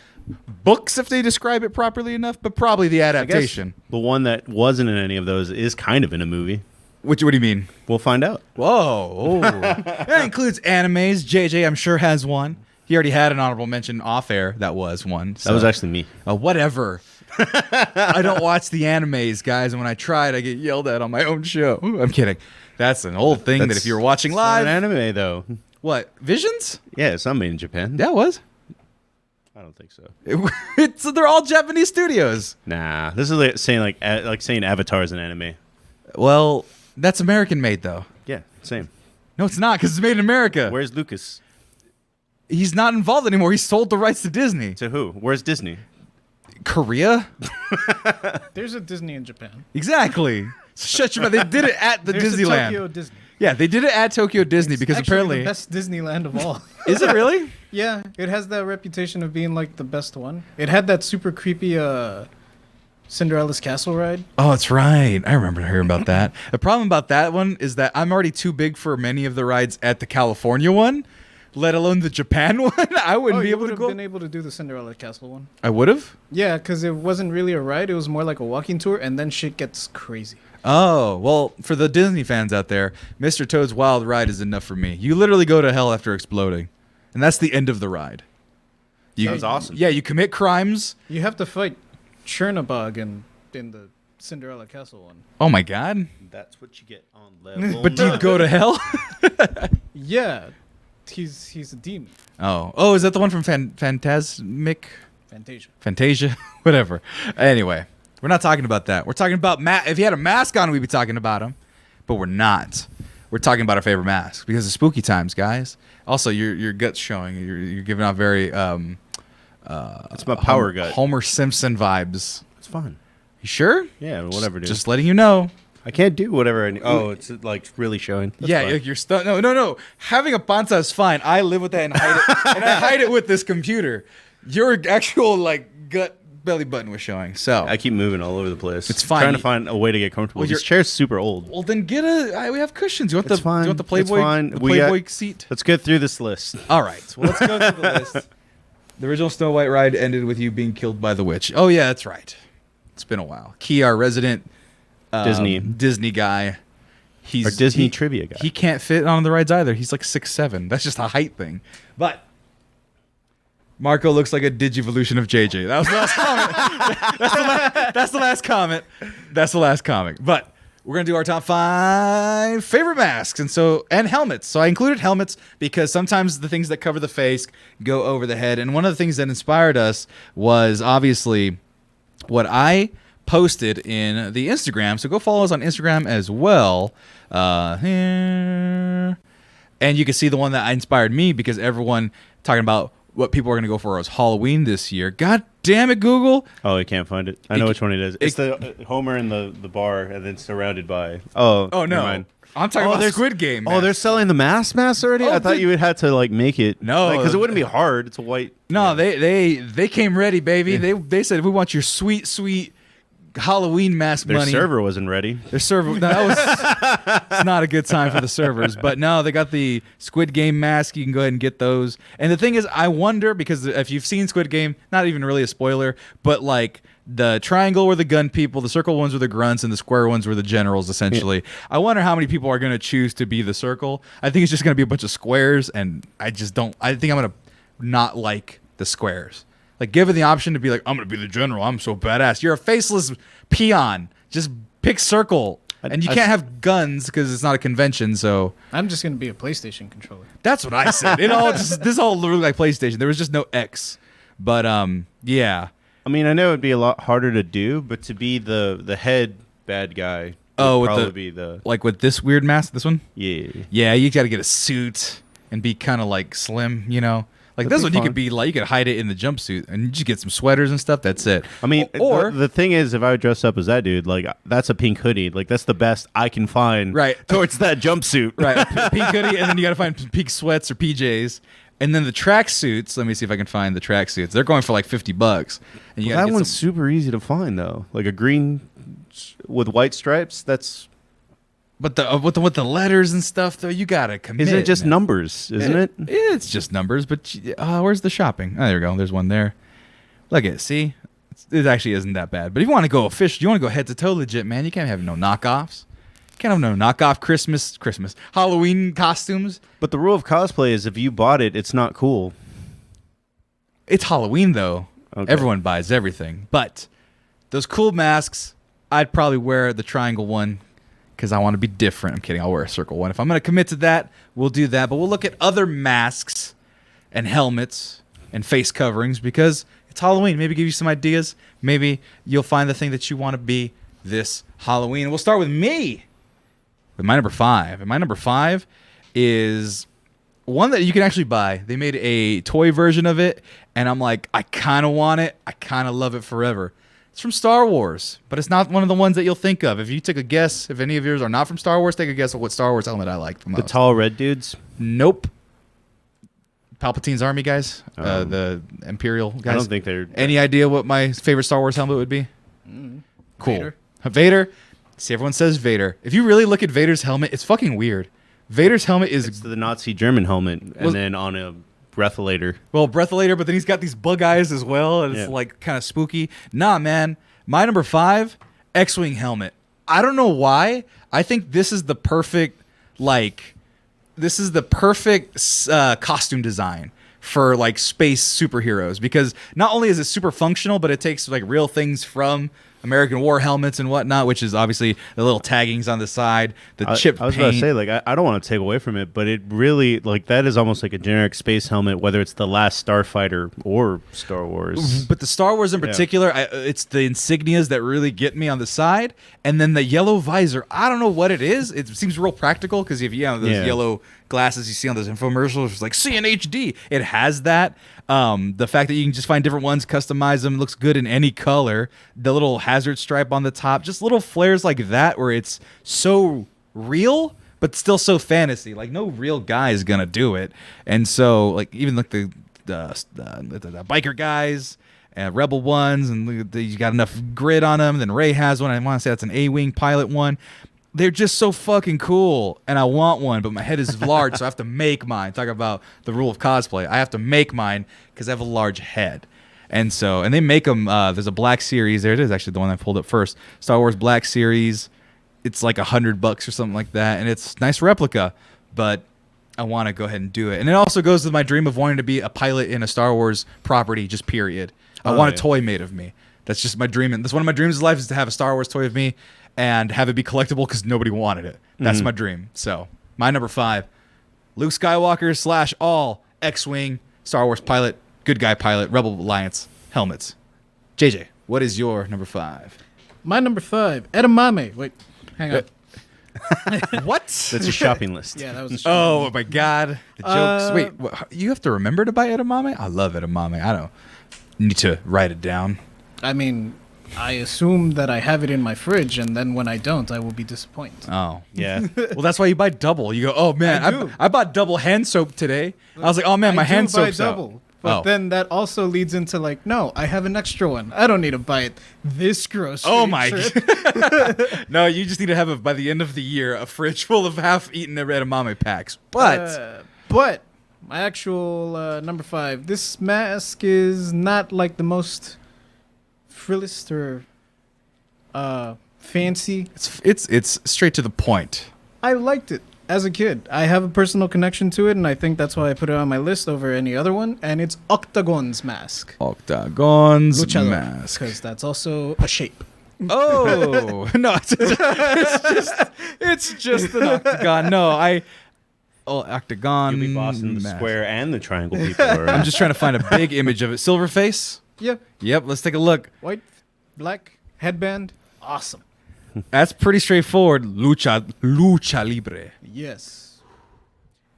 books if they describe it properly enough, but probably the adaptation. The one that wasn't in any of those is kind of in a movie. What do you mean? We'll find out. Whoa. That includes animes. JJ, I'm sure, has one. He already had an honorable mention off air. That was one. So. That was actually me. Whatever. I don't watch the animes, guys, and when I try it, I get yelled at on my own show. Ooh, I'm kidding. That's an old thing that if you were watching It's live... not an anime, though. What? Visions? Yeah, it's not made in Japan. That was. I don't think so. They're all Japanese studios. Nah, this is like saying Avatar is an anime. Well, that's American made, though. Yeah, same. No, it's not, because it's made in America. Where's Lucas? He's not involved anymore. He sold the rights to Disney. To who? Where's Disney? Korea? There's a Disney in Japan. Exactly. Shut your mouth. They did it at the There's Disneyland. a Tokyo Disney. Yeah, they did it at Tokyo Disney It's because actually apparently... the best Disneyland of all. Is it really? Yeah, it has that reputation of being like the best one. It had that super creepy Cinderella's Castle ride. Oh, that's right. I remember hearing about that. The problem about that one is that I'm already too big for many of the rides at the California one, let alone the Japan one. I wouldn't be able to go. Been able to do the Cinderella Castle one. I would have? Yeah, because it wasn't really a ride. It was more like a walking tour, and then shit gets crazy. Oh, well, for the Disney fans out there, Mr. Toad's Wild Ride is enough for me. You literally go to hell after exploding, and that's the end of the ride. Sounds awesome. Yeah, you commit crimes. You have to fight Chernobog in the Cinderella Castle one. Oh, my God. That's what you get on level. But do you go to hell? Yeah, he's a demon. Oh, is that the one from Fantasmic? Fantasia? Whatever. Anyway, we're not talking about that. We're talking about if he had a mask on, we'd be talking about him. But we're not. We're talking about our favorite masks because of spooky times, guys. Also, your gut's showing. You're giving out very It's my power gut. Homer Simpson vibes. It's fun. You sure? Yeah, whatever, dude. Just letting you know. I can't do whatever I need. Oh, it's like really showing. That's yeah, fine. you're stuck. No. Having a panza is fine. I live with that and hide it, and I hide it with this computer. Your actual like gut belly button was showing. So I keep moving all over the place. It's fine. Trying to find a way to get comfortable. Well, This chair's super old. well, then get we have cushions. You want It's the fine. You want the It's Playboy fine. the We Playboy got- seat? Let's get through this list. All right. Well, let's go through the list. The original Snow White ride ended with you being killed by the witch. Oh yeah, that's right. It's been a while. Key, our resident Disney guy. Our Disney trivia guy. He can't fit on the rides either. He's like 6'7". That's just a height thing. But Marco looks like a Digivolution of JJ. That was the last comment. That's the last comment. That's the last comment. But we're gonna do our top 5 favorite masks and helmets. So I included helmets because sometimes the things that cover the face go over the head. And one of the things that inspired us was obviously what I posted in the Instagram. So go follow us on Instagram as well. Here. And you can see the one that inspired me because everyone talking about what people are going to go for as Halloween this year. God damn it, Google. Oh, I can't find it. I know which one it is. It's the Homer in the bar and then surrounded by... Oh, Oh, no. never mind. I'm talking about Squid Game. Oh, they're selling the mask already? Oh, I thought you would have to like make it. No. Because it wouldn't be hard. It's a white... No, they came ready, baby. They said, we want your sweet, sweet Halloween mask Their money. server wasn't ready. Their server. No, that was it's not a good time for the servers. But no, they got the Squid Game mask. You can go ahead and get those. And the thing is, I wonder, because if you've seen Squid Game, not even really a spoiler, but like the triangle were the gun people, the circle ones were the grunts, and the square ones were the generals, essentially. Yeah. I wonder how many people are going to choose to be the circle. I think it's just going to be a bunch of squares, and I think I'm going to not like the squares. Like, given the option to be like, I'm going to be the general. I'm so badass. You're a faceless peon. Just pick circle. And you can't have guns because it's not a convention, so... I'm just going to be a PlayStation controller. That's what I said. This all looked like PlayStation. There was just no X. But, yeah. I mean, I know it'd be a lot harder to do, but to be the head bad guy would probably be the... Like with this weird mask, this one? Yeah. Yeah, you got to get a suit and be kind of like slim, you know? Like this one, you could be like, you could hide it in the jumpsuit and you just get some sweaters and stuff. That's it. I mean, or the thing is, if I would dress up as that dude, like that's a pink hoodie. Like that's the best I can find. Right. Towards that jumpsuit. Right. Pink hoodie, and then you got to find pink sweats or PJs, and then the track suits. Let me see if I can find the track suits. They're going for like $50. And you That one's super easy to find though. Like a green with white stripes. That's. But with the letters and stuff, though, you gotta commit. Isn't it just man. numbers? Isn't it? It's just numbers. But where's the shopping? Oh, there we go. There's one there. Look at it. See, it actually isn't that bad. But if you want to go official, you want to go head to toe legit, man. You can't have no knockoffs. You can't have no knockoff Christmas Halloween costumes. But the rule of cosplay is if you bought it, it's not cool. It's Halloween though. Okay. Everyone buys everything. But those cool masks, I'd probably wear the triangle one. Because I want to be different. I'm kidding. I'll wear a circle one. If I'm going to commit to that, we'll do that. But we'll look at other masks and helmets and face coverings because it's Halloween. Maybe give you some ideas. Maybe you'll find the thing that you want to be this Halloween. And we'll start with me, with my number 5. And my number 5 is one that you can actually buy. They made a toy version of it. And I'm like, I kind of want it. I kind of love it forever. It's from Star Wars, but it's not one of the ones that you'll think of. If you take a guess, if any of yours are not from Star Wars, take a guess at what Star Wars helmet I like the most. The tall red dudes? Nope. Palpatine's army guys, the Imperial guys. I don't think they're... Any idea what my favorite Star Wars helmet would be? Cool. Vader. See, everyone says Vader. If you really look at Vader's helmet, it's fucking weird. Vader's helmet is... It's the Nazi German helmet, and then on a... breathilator. Well, breathilator, but then he's got these bug eyes as well, and it's like kind of spooky. Nah, man. My number 5, X-Wing helmet. I don't know why. I think this is the perfect, costume design for like space superheroes because not only is it super functional, but it takes like real things from American War helmets and whatnot, which is obviously the little taggings on the side, the chip I was paint. about to say, like, I don't want to take away from it, but it really, like, that is almost like a generic space helmet, whether it's the Last Starfighter or Star Wars. But the Star Wars in particular, it's the insignias that really get me on the side, and then the yellow visor. I don't know what it is. It seems real practical because if you have those yellow glasses you see on those infomercials, it's like see in HD. It has that. The fact that you can just find different ones, customize them, looks good in any color. The little hazard stripe on the top, just little flares like that where it's so real but still so fantasy. Like no real guy is gonna do it, and so like even like the biker guys. Rebel ones, and you got enough grid on them. Then Ray has one. I want to say that's an A-wing pilot one. They're just so fucking cool, and I want one, but my head is large, so I have to make mine. Talk about the rule of cosplay. I have to make mine because I have a large head. And they make them, there's a black series. There it is, actually, the one I pulled up first. Star Wars Black Series. It's like $100 or something like that, and it's a nice replica, but I want to go ahead and do it. And it also goes with my dream of wanting to be a pilot in a Star Wars property, just period. I want a toy made of me. That's just my dream. And that's one of my dreams in life is to have a Star Wars toy of me and have it be collectible because nobody wanted it. That's my dream. So my number 5, Luke Skywalker / all X-Wing Star Wars pilot, good guy pilot, Rebel Alliance helmets. JJ, what is your number 5? My number 5, edamame. Wait, hang on. What? That's a shopping list. Yeah, that was a Oh my God. The jokes. Wait, you have to remember to buy edamame? I love edamame. I don't need to write it down. I mean, I assume that I have it in my fridge, and then when I don't, I will be disappointed. Oh. Yeah. Well, that's why you buy double. You go, oh man, I bought double hand soap today. I was like, oh man, my hand soap's double. But then that also leads into like, no, I have an extra one. I don't need to buy it this grocery trip. No, you just need to have, by the end of the year, a fridge full of half-eaten edamame packs. But my actual number 5, this mask is not like the most frillist or fancy. It's straight to the point. I liked it as a kid. I have a personal connection to it, and I think that's why I put it on my list over any other one. And it's Octagon's mask. Octagon's Luchador, mask. because that's also a shape. Oh no! It's just an octagon. No, octagon. You'll be bossing the mask. square and the triangle people. I'm just trying to find a big image of it. Silver face. Yep. Let's take a look. White, black, headband. Awesome. That's pretty straightforward. Lucha Libre. Yes.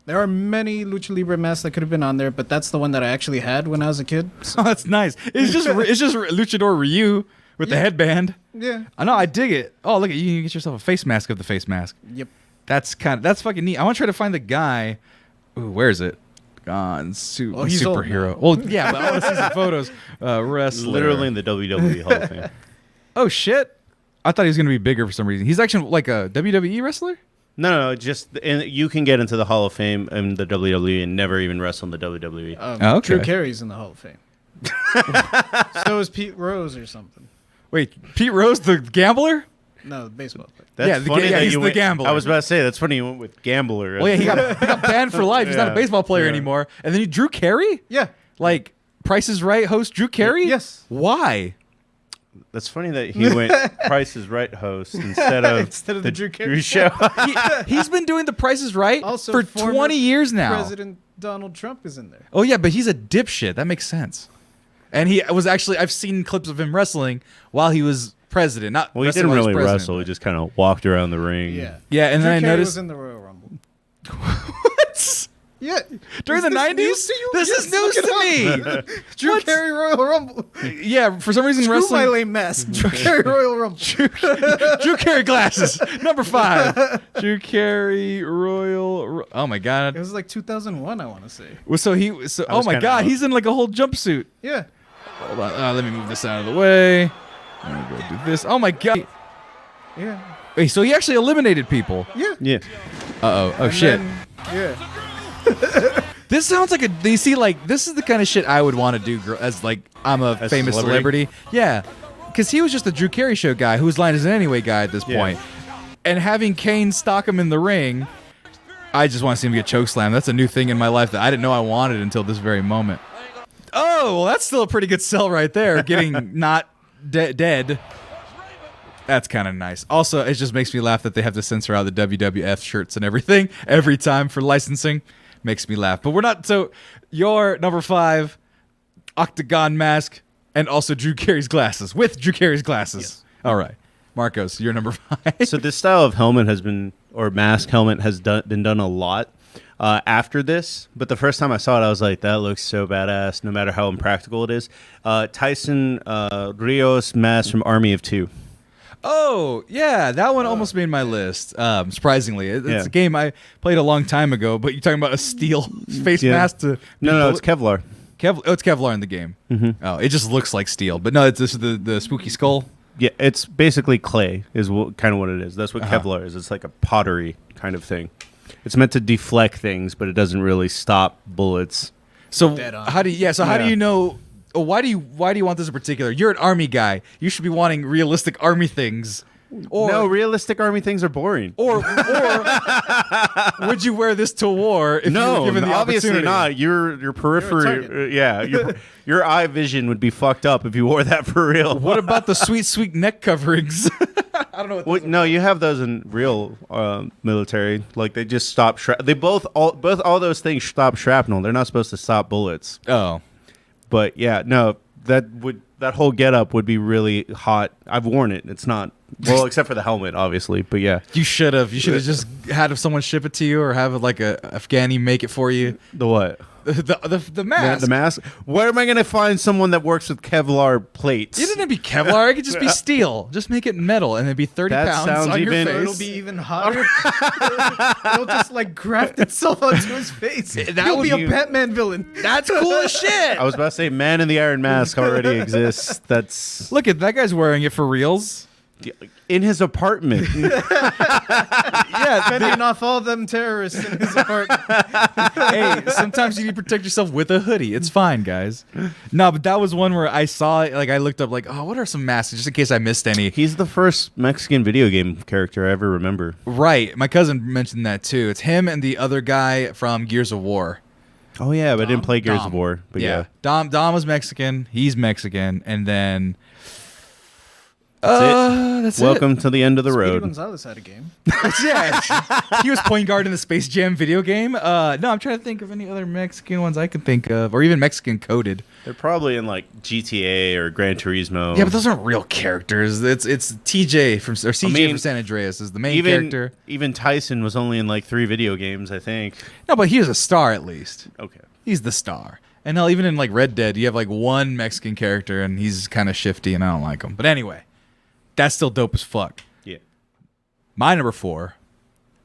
There are many Lucha Libre masks that could have been on there, but that's the one that I actually had when I was a kid. So. Oh, that's nice. It's just Luchador Ryu with the headband. Yeah. I know. I dig it. Oh, look at you. You can get yourself a face mask of the face mask. Yep. That's fucking neat. I want to try to find the guy. Ooh, where is it? Gone. He's superhero. Well, yeah, but I want to see some photos. Wrestler. Literally in the WWE Hall of Fame. Oh shit! I thought he was gonna be bigger for some reason. He's actually like a WWE wrestler. No, just you can get into the Hall of Fame in the WWE and never even wrestle in the WWE. Okay. Drew Carey's in the Hall of Fame. So is Pete Rose or something. Wait, Pete Rose, the gambler? No, the baseball player. That's funny that he's you the went, gambler. I was about to say, that's funny you went with gambler. Well, yeah, he got banned for life. He's not a baseball player anymore. And then Drew Carey? Yeah. Like, Price is Right host Drew Carey? Yes. Why? That's funny that he went Price is Right host instead of the Drew Carey show. He's been doing the Price is Right Also, for former 20 years now. President Donald Trump is in there. Oh, yeah, but he's a dipshit. That makes sense. And he was actually, I've seen clips of him wrestling while he was president. Not Well, he wrestling didn't while really president, wrestle. He but- just kind of walked around the ring. Yeah. Yeah, and Drew then I Carey noticed. was in the Royal Rumble. What? Yeah. During the 90s? News to you? This Yes, is news look to it me. up. Drew Carey Royal Rumble. Yeah, for some reason Screw wrestling. my lame mask. Drew Carey Royal Rumble. Drew Carey glasses, number 5. Drew Carey Royal. Oh my It God. was like 2001, I want to say. Well, so he. So oh was my kinda God, out. he's in like a whole jumpsuit. Yeah. Hold on. Let me move this out of the way. I'm gonna go do this. Oh my God. Yeah. Wait, so he actually eliminated people. Yeah. Yeah. Oh And shit. then- yeah. This sounds like you see, like, this is the kind of shit I would want to do as, like, I'm a As famous celebrity? celebrity. Yeah. Because he was just the Drew Carey show guy, whose line is an anyway guy at this Yeah. point. And having Kane stalk him in the ring, I just want to see him get chokeslammed. That's a new thing in my life that I didn't know I wanted until this very moment. Oh, well, that's still a pretty good sell right there, getting not dead. That's kind of nice. Also, it just makes me laugh that they have to censor out the WWF shirts and everything every time for licensing. Makes me laugh. But we're not. So your number 5, octagon mask, and also Drew Carey's glasses. With Drew Carey's glasses. Yes. All right. Marcos, your number 5. So this style of helmet has been, or mask helmet has been done a lot after this. But the first time I saw it, I was like, that looks so badass, no matter how impractical it is. Tyson Rios mask from Army of Two. Oh, yeah, that one almost made my list, surprisingly. It's a game I played a long time ago, but you're talking about a steel face mask to... No, it's Kevlar. It's Kevlar in the game. Mm-hmm. Oh, it just looks like steel. But no, it's this the spooky skull. Yeah, it's basically clay is kind of what it is. That's what Kevlar is. It's like a pottery kind of thing. It's meant to deflect things, but it doesn't really stop bullets. So how do you know... Why do you want this in particular? You're an army guy. You should be wanting realistic army things. No, realistic army things are boring. Or would you wear this to war if you were given the obviously opportunity? not. Your periphery, your eye vision would be fucked up if you wore that for real. What about the sweet neck coverings? I don't know. No, you have those in real military. Like they just stop. They all those things stop shrapnel. They're not supposed to stop bullets. Oh. But yeah, no, that whole getup would be really hot. I've worn it. It's not well, except for the helmet, obviously. But yeah, you should have just had someone ship it to you, or have like a Afghani make it for you. The what? The mask. The mask. Where am I going to find someone that works with Kevlar plates? It doesn't be Kevlar. It could just be steel. Just make it metal, and it'd be 30 pounds on your face. It'll be even hotter. It'll just like graft itself onto his face. He'll be a Batman villain. That's cool as shit. I was about to say, Man in the Iron Mask already exists. That's look at that guy's wearing it for reals. In his apartment. Yeah, fending off all them terrorists in his apartment. Hey, sometimes you need to protect yourself with a hoodie. It's fine, guys. No, but that was one where I saw it. Like I looked up, like, oh, what are some masks, just in case I missed any. He's the first Mexican video game character I ever remember. Right, my cousin mentioned that too. It's him and the other guy from Gears of War. Oh yeah, but I didn't play Gears of War. But yeah, Dom was Mexican. He's Mexican, and then. That's it. Welcome to the end of the road. Gonzalez had a game. Yeah, he was point guard in the Space Jam video game. No, I'm trying to think of any other Mexican ones I can think of, or even Mexican coded. They're probably in like GTA or Gran Turismo. Yeah, but those aren't real characters. It's TJ from or CJ from San Andreas is the main character. Even Tyson was only in like 3 video games, I think. No, but he was a star at least. Okay, he's the star. And hell, even in like Red Dead, you have like one Mexican character, and he's kind of shifty, and I don't like him. But anyway. That's still dope as fuck. Yeah. My number 4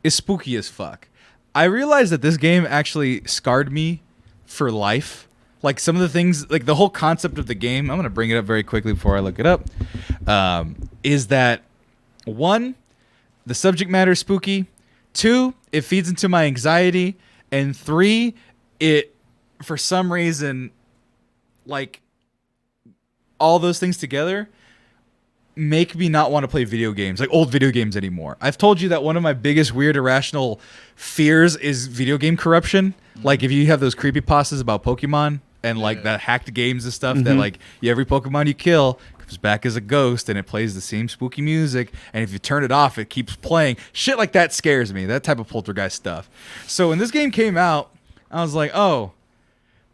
is spooky as fuck. I realized that this game actually scarred me for life. Like some of the things, like the whole concept of the game, I'm going to bring it up very quickly before I look it up, is that 1, the subject matter is spooky. 2, it feeds into my anxiety. And 3, it, for some reason, like all those things together, make me not want to play video games, like old video games anymore. I've told you that one of my biggest weird irrational fears is video game corruption. Like if you have those creepypastas about Pokemon and like that hacked games and stuff that like every Pokemon you kill comes back as a ghost and it plays the same spooky music, and if you turn it off it keeps playing. Shit like that scares me, that type of poltergeist stuff. So when this game came out, I was like, oh,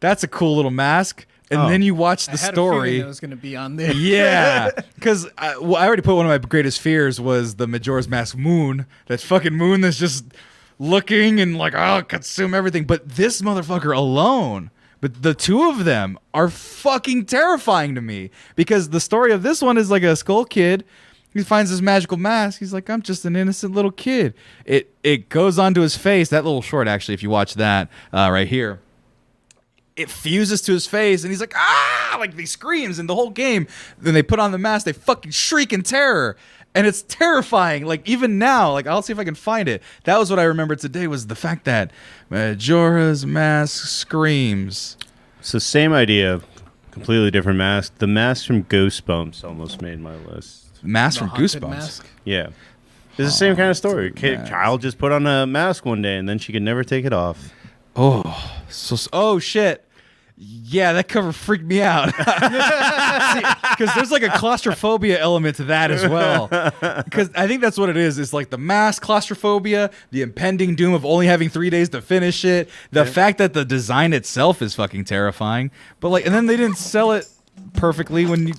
that's a cool little mask. And then you watch the story. It was going to be on there. Yeah, because I already put one of my greatest fears was the Majora's Mask moon. That fucking moon that's just looking and like, oh, consume everything. But this motherfucker alone, but the two of them are fucking terrifying to me. Because the story of this one is like a skull kid. He finds this magical mask. He's like, I'm just an innocent little kid. It goes onto his face. That little short, actually, if you watch that right here. It fuses to his face, and he's like, ah! Like, he screams in the whole game. Then they put on the mask, they fucking shriek in terror. And it's terrifying. Like, even now, like, I'll see if I can find it. That was what I remembered today, was the fact that Majora's Mask screams. So, same idea, completely different mask. The mask from Goosebumps almost made my list. Mask from Goosebumps? Mask? Yeah. It's the same kind of story. Child just put on a mask one day, and then she could never take it off. Oh, oh shit. Yeah, that cover freaked me out. Because there's like a claustrophobia element to that as well. Because I think that's what it is. It's like the mask claustrophobia, the impending doom of only having 3 days to finish it, the fact that the design itself is fucking terrifying. But like, and then they didn't sell it perfectly when you.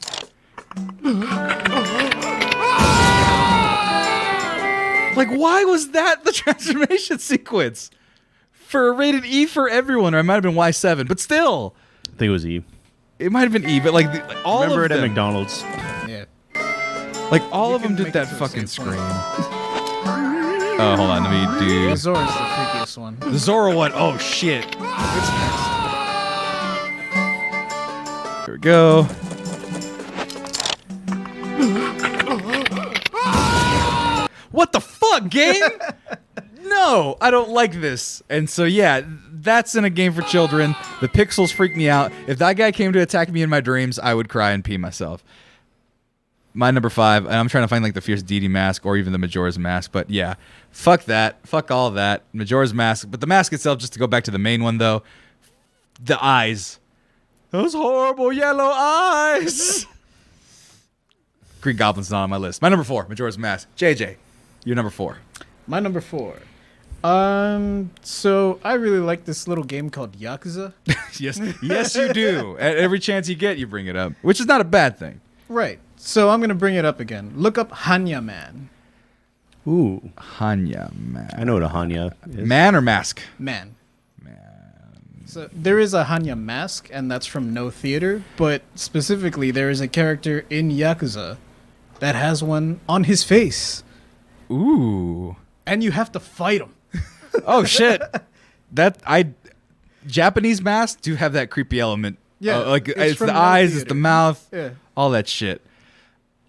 Like, why was that the transformation sequence? For rated E for everyone, or it might have been Y7, but still. I think it was E. It might have been E, but like all Remember of it them. at McDonald's. Yeah. Like all You of them can did make that it to a fucking safe point. scream. Oh, hold on, let me do The Zora's the freakiest one. the Zora one. Oh shit. It's next. Here we go. What the fuck, game? No, I don't like this. And so yeah, that's in a game for children. The pixels freak me out. If that guy came to attack me in my dreams, I would cry and pee myself. My number 5, and I'm trying to find like the Fierce Deity mask or even the Majora's Mask, but yeah, fuck that. Fuck all that. Majora's Mask. But the mask itself, just to go back to the main one though, the eyes. Those horrible yellow eyes. Green Goblin's not on my list. My number 4, Majora's Mask. JJ, you're number 4. My number 4. So I really like this little game called Yakuza. yes, you do. At every chance you get, you bring it up, which is not a bad thing. Right. So I'm gonna bring it up again. Look up Hanya Man. Ooh. Hanya man. I know what a Hanya is. Man or mask? Man. So there is a Hanya mask, and that's from No Theater. But specifically, there is a character in Yakuza that has one on his face, Ooh. and you have to fight him. Oh shit. Japanese masks do have that creepy element. Yeah, like it's it's from the No eyes, it's Theater. the mouth, Yeah. all that shit.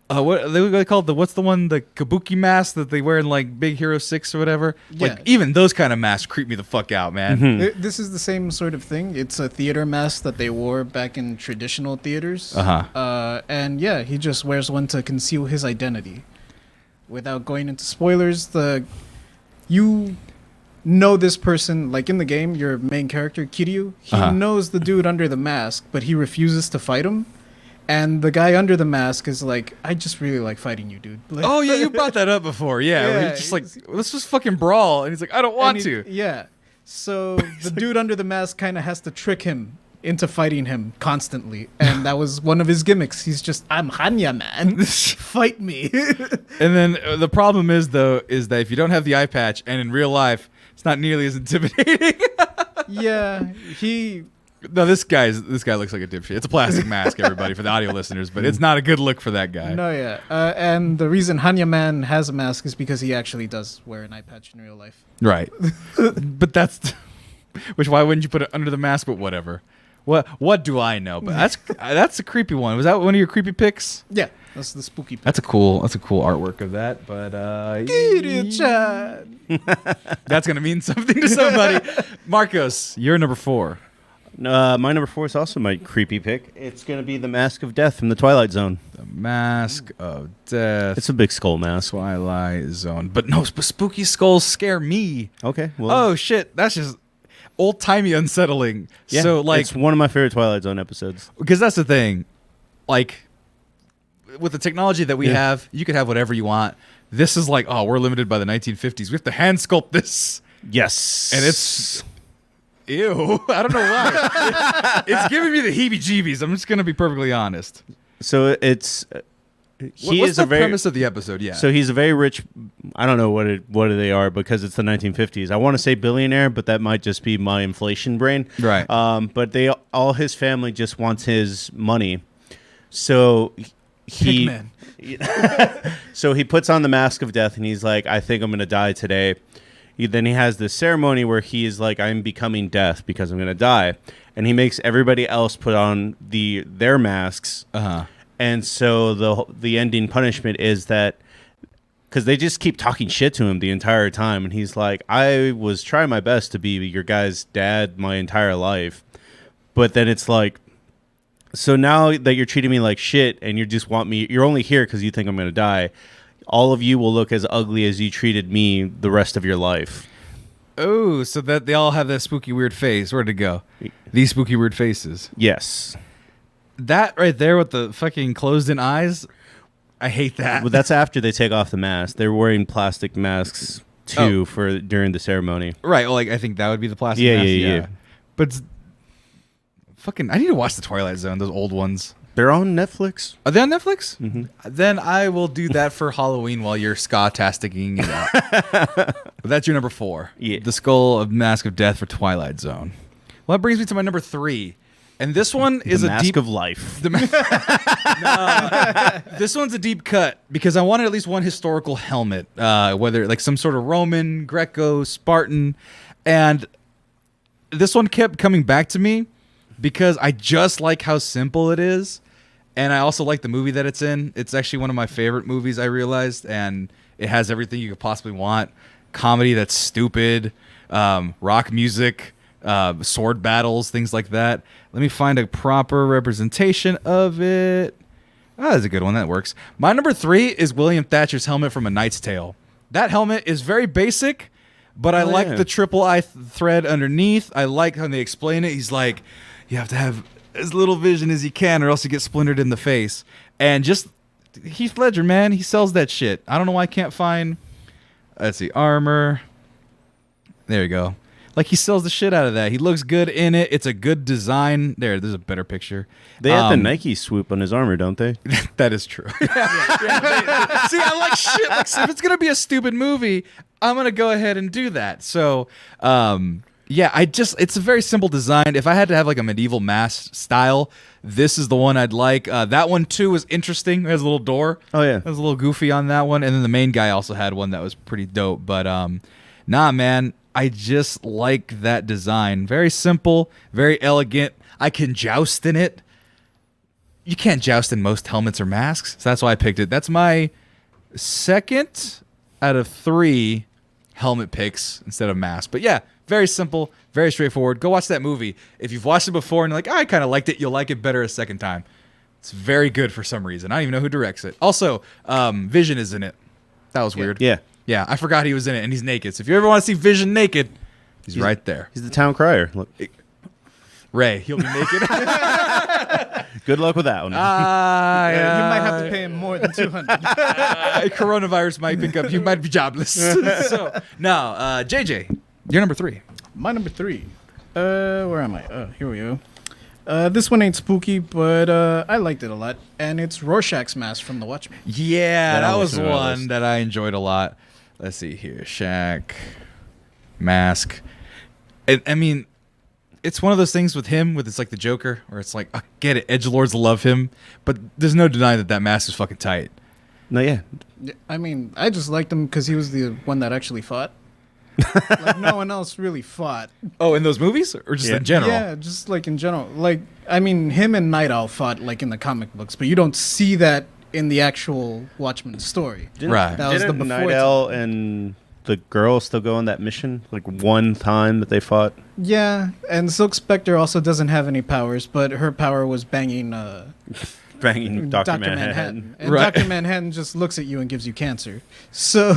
What they call the what's the one, the kabuki mask that they wear in like Big Hero 6 or whatever? Yeah. Like even those kind of masks creep me the fuck out, man. This is the same sort of thing. It's a theater mask that they wore back in traditional theaters. Uh-huh. And yeah, he just wears one to conceal his identity. Without going into spoilers, you know this person, like in the game, your main character, Kiryu, he knows the dude under the mask, but he refuses to fight him. And the guy under the mask is like, I just really like fighting you, dude. Like, Oh yeah, you brought that up before. Yeah, where Yeah, he's just like, let's just fucking brawl, and he's like, I don't want to. Yeah. So the dude under the mask kind of has to trick him into fighting him constantly. And that was one of his gimmicks. He's just, I'm Hanya, man. Fight me. And then the problem is that if you don't have the eye patch, and in real life, it's not nearly as intimidating. Yeah. No, this guy looks like a dipshit. It's a plastic mask, everybody, for the audio listeners, but it's not a good look for that guy. No, yeah. And the reason Hanya Man has a mask is because he actually does wear an eye patch in real life. Right. But why wouldn't you put it under the mask? But whatever. What do I know? But that's a creepy one. Was that one of your creepy picks? Yeah, that's the spooky pick. That's a cool artwork of that. But Kiryu-chan. that's gonna mean something to somebody. Marcos, you're number 4. My number 4 is also my creepy pick. It's going to be the Mask of Death from the Twilight Zone. The Mask of Death. It's a big skull mask. Twilight Zone. But no, spooky skulls scare me. Okay. Well, Oh shit, that's just old timey unsettling. yeah, So like, it's one of my favorite Twilight Zone episodes. because that's the thing, like with the technology that we have, you could have whatever you want. This is like, oh, we're limited by the 1950s. We have to hand sculpt this, Yes. and it's ew. I don't know why. It's giving me the heebie-jeebies. I'm just gonna be perfectly honest. So it's he What's is the a very premise of the episode? Yeah. So he's a very rich. I don't know what they are because it's the 1950s. I want to say billionaire, but that might just be my inflation brain. Right. But all his family just wants his money. So he Pigman. so he puts on the Mask of Death and he's like, I think I'm gonna die today. Then he has this ceremony where he is like, I'm becoming death because I'm gonna die, and he makes everybody else put on their masks. And so the ending punishment is that because they just keep talking shit to him the entire time, and he's like, I was trying my best to be your guy's dad my entire life, but then it's like, so now that you're treating me like shit and you just want me, you're only here because you think I'm gonna die. All of you will look as ugly as you treated me the rest of your life. Oh, so that they all have that spooky weird face. Where'd it go? These spooky weird faces. Yes. That right there with the fucking closed-in eyes, I hate that. Well, that's after they take off the mask. They're wearing plastic masks too for during the ceremony. Right. Well, like I think that would be the plastic. Yeah, mask. yeah. But fucking, I need to watch the Twilight Zone. Those old ones. They're on Netflix. Are they on Netflix? Mm-hmm. Then I will do that for Halloween while you're ska-tasticking it out. But that's your number 4. Yeah. The Skull of Mask of Death for Twilight Zone. Well, that brings me to my number 3. And this one is the a mask deep... of life. This one's a deep cut because I wanted at least one historical helmet, whether like some sort of Roman, Greco, Spartan. And this one kept coming back to me because I just like how simple it is. And I also like the movie that it's in. It's actually one of my favorite movies, I realized. And it has everything you could possibly want. Comedy that's stupid, rock music, sword battles, things like that. Let me find a proper representation of it. That's a good one. That works. My number 3 is William Thatcher's helmet from A Knight's Tale. That helmet is very basic, but I like the triple eye thread underneath. I like how they explain it. He's like, you have to have as little vision as you can or else you get splintered in the face. And just Heath Ledger, man, he sells that shit. I don't know why I can't find... Let's see, armor. There you go. Like, he sells the shit out of that. He looks good in it. It's a good design. There's a better picture. They have the Nike swoop on his armor, don't they? That is true. See, I like shit. Like, so if it's going to be a stupid movie, I'm going to go ahead and do that. So, it's a very simple design. If I had to have like a medieval mask style, this is the one I'd like. That one too was interesting. It has a little door. Oh yeah, it was a little goofy on that one. And then the main guy also had one that was pretty dope. But nah, man, I just like that design. Very simple, very elegant. I can joust in it. You can't joust in most helmets or masks, so that's why I picked it. That's my 2nd out of 3 helmet picks instead of mask. But yeah, very simple, very straightforward. Go watch that movie. If you've watched it before and you're like, I kind of liked it, you'll like it better a second time. It's very good for some reason. I don't even know who directs it. Also, Vision is in it. That was weird. Yeah, I forgot he was in it, and he's naked. So if you ever want to see Vision naked, he's right there. He's the town crier. Look. Ray, he'll be naked. Good luck with that one. You might have to pay him more than $200. Coronavirus might pick up. You might be jobless. So now, JJ, you're number 3. My number 3. Where am I? Here we go. This one ain't spooky, but I liked it a lot, and it's Rorschach's mask from The Watchmen. Yeah, that was one that I enjoyed a lot. Let's see here, Shaq mask. I mean, it's one of those things with him, with it's like the Joker, where it's like, I get it, edgelords love him, but there's no denying that mask is fucking tight. No, yeah. I mean, I just liked him because he was the one that actually fought. Like, no one else really fought. Oh, in those movies? Or just in general? Yeah, just like in general. Like, I mean, him and Night Owl fought like in the comic books, but you don't see that in the actual Watchmen story. Right. That was the before Night Owl and the girl still go on that mission? Like one time that they fought? Yeah, and Silk Spectre also doesn't have any powers, but her power was banging banging Dr. Manhattan. And Dr. Manhattan just looks at you and gives you cancer. So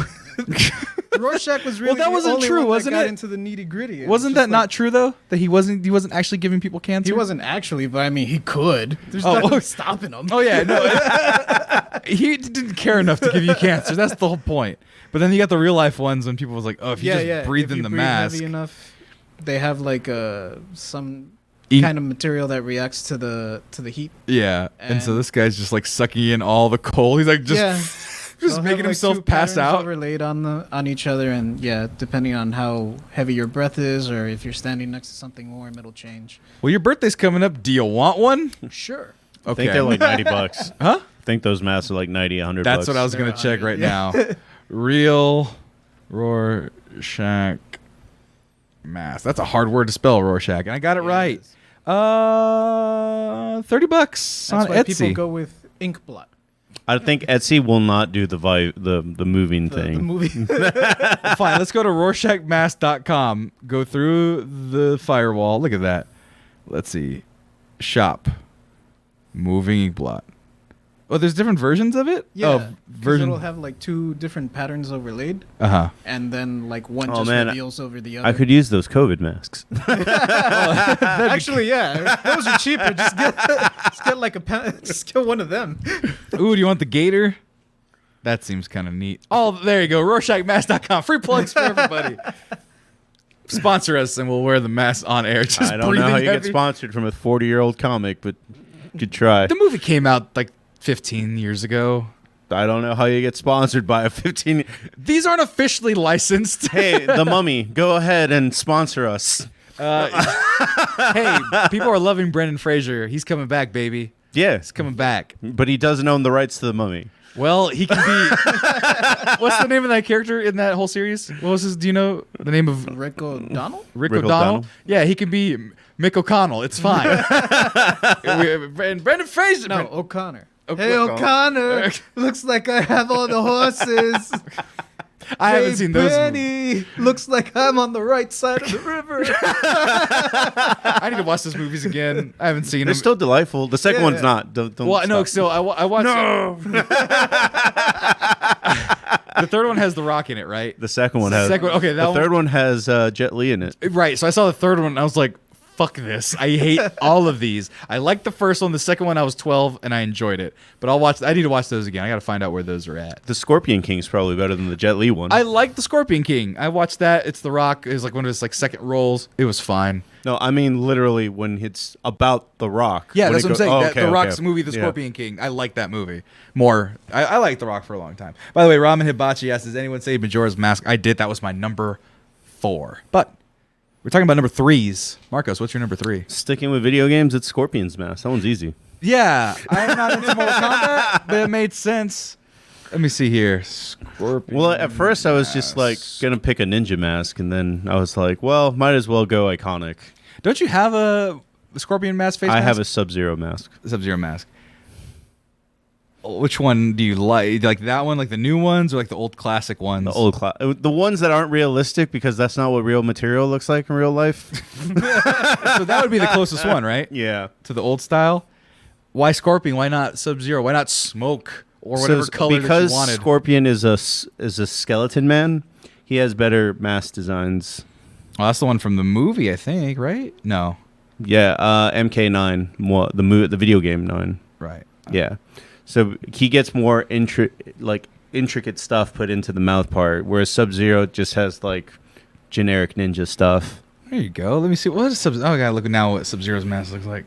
Rorschach was really that wasn't only true, one wasn't that got it? into the nitty-gritty. Wasn't that not true though? That he wasn't actually giving people cancer? He wasn't actually, but I mean, he could. There's nothing stopping him. Oh yeah, no. He didn't care enough to give you cancer. That's the whole point. But then you got the real life ones when people was like, oh, if you just breathe in the mask, heavy enough, they have like some Eat. kind of material that reacts to the heat. Yeah, and so this guy's just like sucking in all the coal. He's like just They'll making have, himself two pass patterns out. overlaid on each other, and depending on how heavy your breath is, or if you're standing next to something warm, it'll change. Well, your birthday's coming up. Do you want one? Sure. I Okay. think they're like $90. Huh? I think those masks are like $90, $100. That's what I was gonna check right now. Real Rorschach mask. That's a hard word to spell, Rorschach, and I got it right. is. $30 That's on why people Etsy. go with ink blot. I think Etsy will not do the moving The thing. movie. Fine, let's go to RorschachMask.com. Go through the firewall. Look at that. Let's see. Shop. Moving ink blot. Oh, there's different versions of it? Yeah, Oh, 'cause version. it'll have like 2 different patterns overlaid, Uh-huh. and then like one Oh, just man, reveals over the other. I could use those COVID masks. Actually, yeah, those are cheaper. Just get like just get one of them. Ooh, do you want the gator? That seems kind of neat. Oh, there you go. RorschachMask.com. Free plugs for everybody. Sponsor us and we'll wear the mask on air. Just I don't know how you get sponsored from a 40-year-old comic, but good try. The movie came out like 15 years ago. I don't know how you get sponsored by a 15. These aren't officially licensed. Hey, The Mummy, go ahead and sponsor us. Hey, people are loving Brendan Fraser. He's coming back, baby. Yeah, He's coming back. but he doesn't own the rights to The Mummy. Well, he can be. What's the name of that character in that whole series? What was his? Do you know the name of Rick O'Donnell? Rick Rick O'Donnell? O'Donnell? Yeah, he can be Mick O'Connell. It's fine. And Brendan Fraser. No, O'Connor. Oh, Hey, O'Connor. Looks like I have all the horses. I haven't seen those. Movies. Benny. Looks like I'm on the right side of the river. I need to watch those movies again. I haven't seen They're them. still delightful. The second Yeah. one's not. Don't Well, no, stop. still, I watched. No. The third one has The Rock in it, right? The second one has. Second one- okay, that the third one has Jet Li in it. Right. So I saw the third one and I was like, fuck this. I hate all of these. I liked the first one. The second one I was 12 and I enjoyed it. But I need to watch those again. I got to find out where those are at. The Scorpion King's probably better than the Jet Li one. I like the Scorpion King. I watched that. It's The Rock. It was like one of his like second roles. It was fine. No, I mean literally when it's about The Rock. Yeah, When that's it what I'm saying. oh, That- okay, the Rock's okay. movie, The Yeah. Scorpion King. I like that movie more. I liked The Rock for a long time. By the way, Ramen Hibachi asked, does anyone say Majora's Mask? I did. That was my number 4. But we're talking about number 3s. Marcos, what's your number 3? Sticking with video games, it's Scorpion's Mask. That one's easy. Yeah, I'm not into Mortal Kombat, but it made sense. Let me see here. Scorpion. Well, at first I was just like gonna pick a ninja mask, and then I was like, well, might as well go iconic. Don't you have a Scorpion mask face I mask? have a Sub-Zero mask. Sub-Zero mask. Which one do you like? Like that one, like the new ones, or like the old classic ones? The ones that aren't realistic because that's not what real material looks like in real life. So that would be the closest one, right? Yeah. To the old style. Why Scorpion? Why not Sub-Zero? Why not Smoke or whatever color that because you wanted? Scorpion is a skeleton man, he has better mask designs. Oh, that's the one from the movie, I think, right? No, Yeah, MK9, the video game 9. right. Yeah. So he gets more intricate stuff put into the mouth part, whereas Sub-Zero just has like generic ninja stuff. There you go. Let me see. What is Sub? Oh, I gotta look now what Sub-Zero's mask looks like.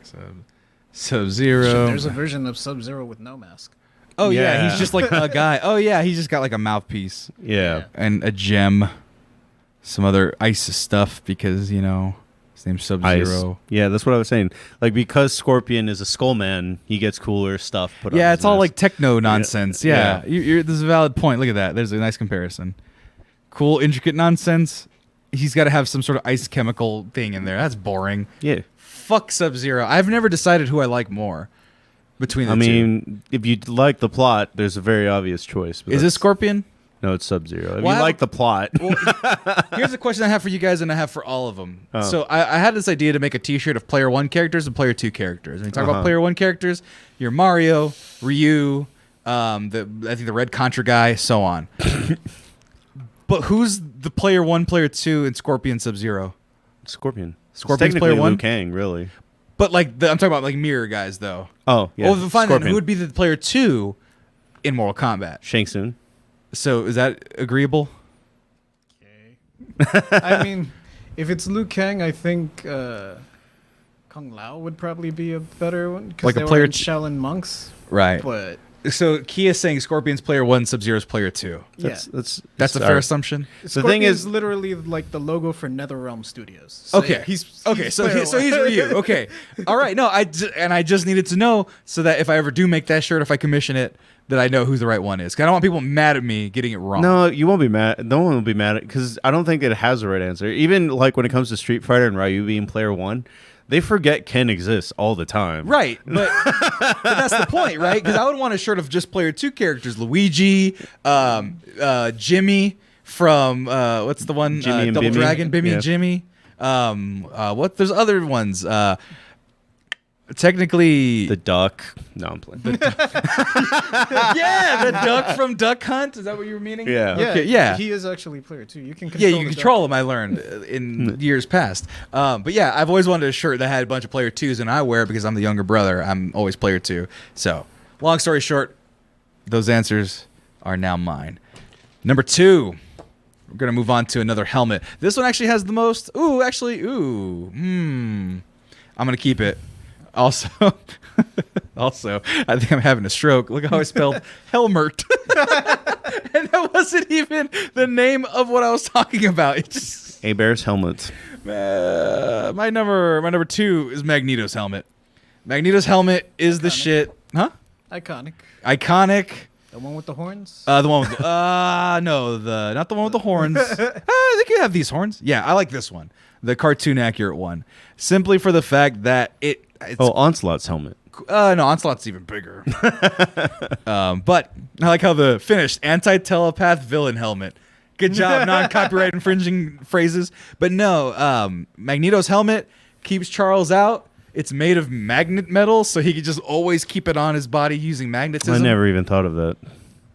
Sub-Zero. There's a version of Sub-Zero with no mask. Oh yeah, Yeah. he's just like a guy. Oh yeah, he's just got like a mouthpiece Yeah. and a gem, some other ice stuff because you know his name's Sub-Zero. Ice. Yeah, that's what I was saying. Like because Scorpion is a skull man, he gets cooler stuff put on. Yeah, his it's all mask. like techno nonsense. Yeah, Yeah. this is a valid point. Look at that. There's a nice comparison. Cool, intricate nonsense. He's got to have some sort of ice chemical thing in there. That's boring. Yeah. Fuck Sub-Zero. I've never decided who I like more between the I two. mean, if you like the plot, there's a very obvious choice. but Is it that's- Scorpion? No, it's Sub-Zero. If Well, you like the plot, Well, here's a question I have for you guys, and I have for all of them. Oh. So I had this idea to make a T-shirt of Player 1 characters and Player 2 characters. When you talk about Uh-huh. Player 1 characters, you're Mario, Ryu, I think the Red Contra guy, so on. But who's the Player 1, Player 2, and Scorpion Sub-Zero? Scorpion. It's Scorpion's technically player one? Liu Kang, really. But like I'm talking about like mirror guys though. Oh, yeah. Oh, fine. Then Scorpion. who would be the Player 2 in Mortal Kombat? Shang Tsung. So is that agreeable? I mean, if it's Liu Kang, I think Kung Lao would probably be a better one because Like a they player were in t- Shaolin monks. Right. But So Kia's saying Scorpion's Player 1, Sub-Zero's Player 2. That's yeah, That's a all fair right. assumption. The thing is- literally like the logo for NetherRealm Studios. So Okay. yeah, he's okay. So player so one. he's Ryu. Okay. All right. No, I just needed to know so that if I ever do make that shirt, if I commission it, that I know who the right one is. 'Cause I don't want people mad at me getting it wrong. No, you won't be mad. No one will be mad because I don't think it has the right answer. Even like when it comes to Street Fighter and Ryu being player 1, they forget Ken exists all the time. Right, but that's the point, right? Because I would want a shirt of just Player 2 characters: Luigi, Jimmy from what's the one? Jimmy and Double Bimmy. Dragon, Bimmy Yeah. and Jimmy. What? There's other ones. technically, The duck. No, I'm playing. yeah, the duck from Duck Hunt. Is that what you were meaning? Yeah. Okay, yeah. He is actually player too. You can Yeah, control you can the control duck. them. I learned in years past. But yeah, I've always wanted a shirt that had a bunch of player 2s, and I wear it because I'm the younger brother. I'm always player 2. So, long story short, those answers are now mine. Number 2. We're going to move on to another helmet. This one actually has the most... I'm going to keep it. Also, I think I'm having a stroke. Look how I spelled Helmert. And that wasn't even the name of what I was talking about. It just... A-Bear's helmets. my number 2 is Magneto's helmet. Magneto's helmet is the Iconic. shit. Huh? Iconic. Iconic. The one with the horns. The one with not the one with the horns. They could have these horns. Yeah, I like this one, the cartoon accurate one, simply for the fact that it's Onslaught's helmet. no, Onslaught's even bigger. But I like how the finished anti-telepath villain helmet. Good job, non-copyright infringing phrases. But no, Magneto's helmet keeps Charles out. It's made of magnet metal, so he could just always keep it on his body using magnetism. I never even thought of that.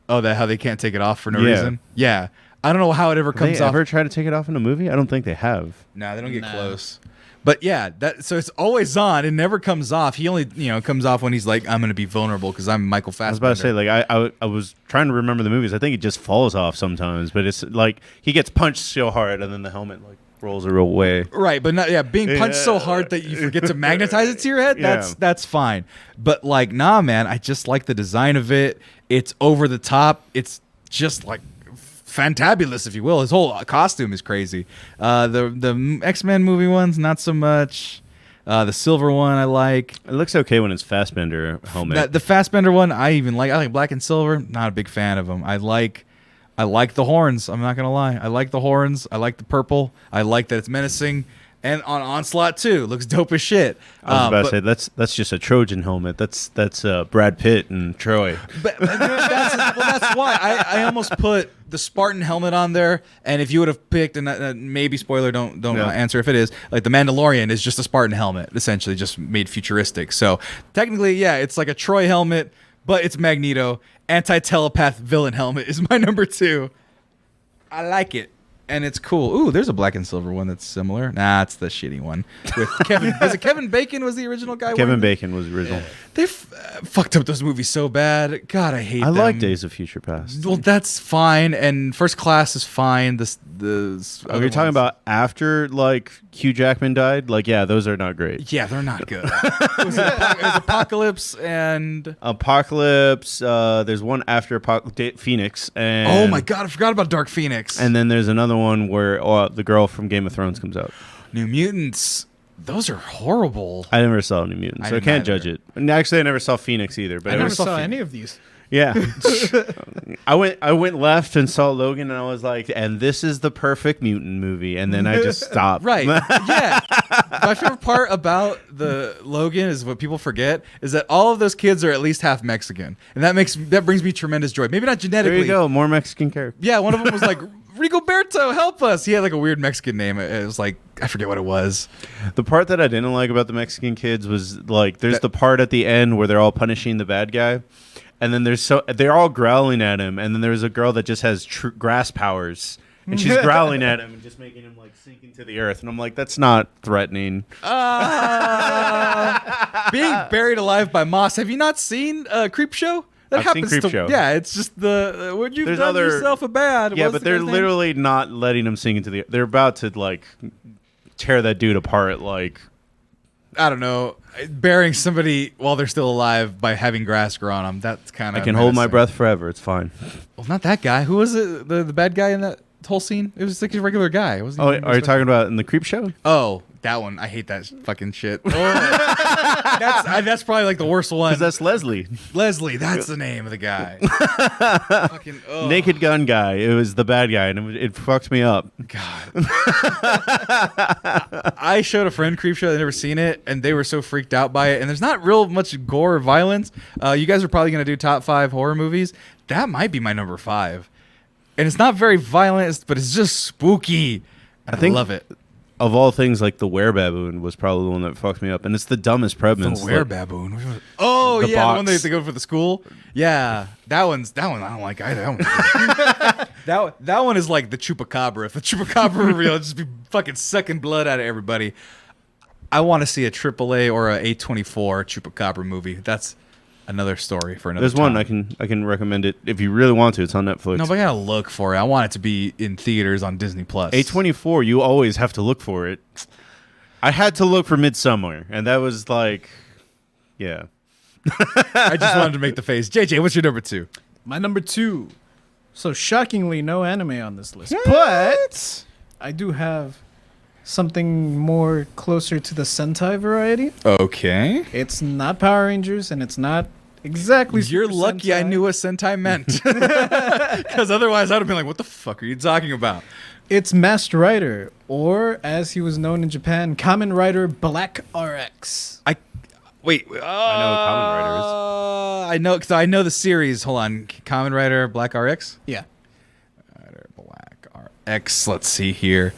Oh, that how they can't take it off for no Yeah. reason? Yeah. I don't know how it ever Have comes they off. ever tried to take it off in a movie? I don't think they have. No, they don't get Nah. close. But yeah, so it's always on. It never comes off. He only, comes off when he's like, I'm going to be vulnerable because I'm Michael I was Fassbender. about to say, like, I was trying to remember the movies. I think it just falls off sometimes, but it's like he gets punched so hard and then the helmet like rolls a real way. Right, but not, being punched so Yeah. hard that you forget to magnetize it to your head, Yeah. that's fine. But like, nah, man, I just like the design of it. It's over the top. It's just like fantabulous, if you will. His whole costume is crazy. The X-Men movie ones, not so much. The silver one I like. It looks okay when it's Fassbender helmet. The Fassbender one I even like. I like black and silver. Not a big fan of them. I like the horns. I'm not gonna lie. I like the horns. I like the purple. I like that it's menacing. And on Onslaught too, looks dope as shit. I was about to say that's just a Trojan helmet. That's Brad Pitt and Troy. But that's why I almost put the Spartan helmet on there. And if you would have picked, and maybe spoiler, don't answer if it is, like the Mandalorian is just a Spartan helmet, essentially just made futuristic. So technically, yeah, it's like a Troy helmet, but it's Magneto. Anti-telepath villain helmet is my number 2. I like it. And it's cool. Ooh, there's a black and silver one that's similar. Nah, it's the shitty one with Kevin. Was it Kevin Bacon? Was the original guy? Kevin Bacon was original. They fucked up those movies so bad. God, I hate I them. like Days of Future Past. Well, that's fine, and First Class is fine. Oh, you're talking about after like Hugh Jackman died? Like, yeah, those are not great. Yeah, they're not good. it was Apocalypse and Apocalypse. There's one after Phoenix. And oh my god, I forgot about Dark Phoenix. And then there's another one where the girl from Game of Thrones comes out. New Mutants. Those are horrible. I never saw New Mutants, so I didn't can't either. judge it. And actually, I never saw Phoenix either. But I it never was, saw any of these. yeah, I went left and saw Logan, and I was like, and this is the perfect mutant movie. And then I just stopped. Right. Yeah. My favorite part about the Logan is what people forget is that all of those kids are at least half Mexican. And that brings me tremendous joy. Maybe not genetically. There you go, more Mexican characters. Yeah, one of them was like, Rigoberto, help us. He had like a weird Mexican name. It was like, I forget what it was. The part that I didn't like about the Mexican kids was like, there's the part at the end where they're all punishing the bad guy, and then they're all growling at him, and then there's a girl that just has grass powers, and she's growling at him and just making him like sink into the earth, and I'm like, that's not threatening. Being buried alive by moss. Have you not seen Creep Show? That I've seen happens Creepshow. Yeah, it's just would you've There's done other- yourself a bad. Yeah, What's but the they're guy's name? literally not letting him sink into the. They're about to like tear that dude apart. Like, I don't know, burying somebody while they're still alive by having grass grow on them. That's kind I of. can hold my breath forever. It's fine. Well, not that guy. Who was it? The bad guy in that whole scene? It was like a regular guy. It wasn't Oh, even are you talking about in the Creep Show? Oh, that one. I hate that fucking shit. Oh. That's probably like the worst one. Because that's Leslie, Leslie. That's the name of the guy. Fucking ugh. Naked Gun guy. It was the bad guy, and it fucked me up. God. I showed a friend Creepshow. They'd never seen it, and they were so freaked out by it. And there's not real much gore or violence. You guys are probably going to do top 5 horror movies. That might be my number 5. And it's not very violent, but it's just spooky. I think- love it. of all things, like the werebaboon was probably the one that fucked me up, and it's the dumbest premise. The werebaboon. Oh The yeah, the one box. they go for the school. Yeah, that one I don't like either. That one is like the chupacabra. If the chupacabra were real, it'd just be fucking sucking blood out of everybody. I want to see a AAA or a A24 chupacabra movie. That's another story for another There's time. one I can recommend it if you really want to. It's on Netflix. No, but I gotta look for it. I want it to be in theaters on Disney Plus. A24, you always have to look for it. I had to look for Midsummer, and that was like, yeah. I just wanted to make the face. JJ, what's your number 2? My number 2. So shockingly, no anime on this list, but I do have something more closer to the Sentai variety. Okay. It's not Power Rangers, and it's not exactly. You're Super lucky I Sentai. knew what Sentai meant. Because otherwise I'd have been like, what the fuck are you talking about? It's Masked Rider, or as he was known in Japan, Kamen Rider Black RX. Wait. I know what Kamen Rider is. I know, because I know the series. Hold on. Kamen Rider Black RX? Yeah. Rider Black RX. Let's see here.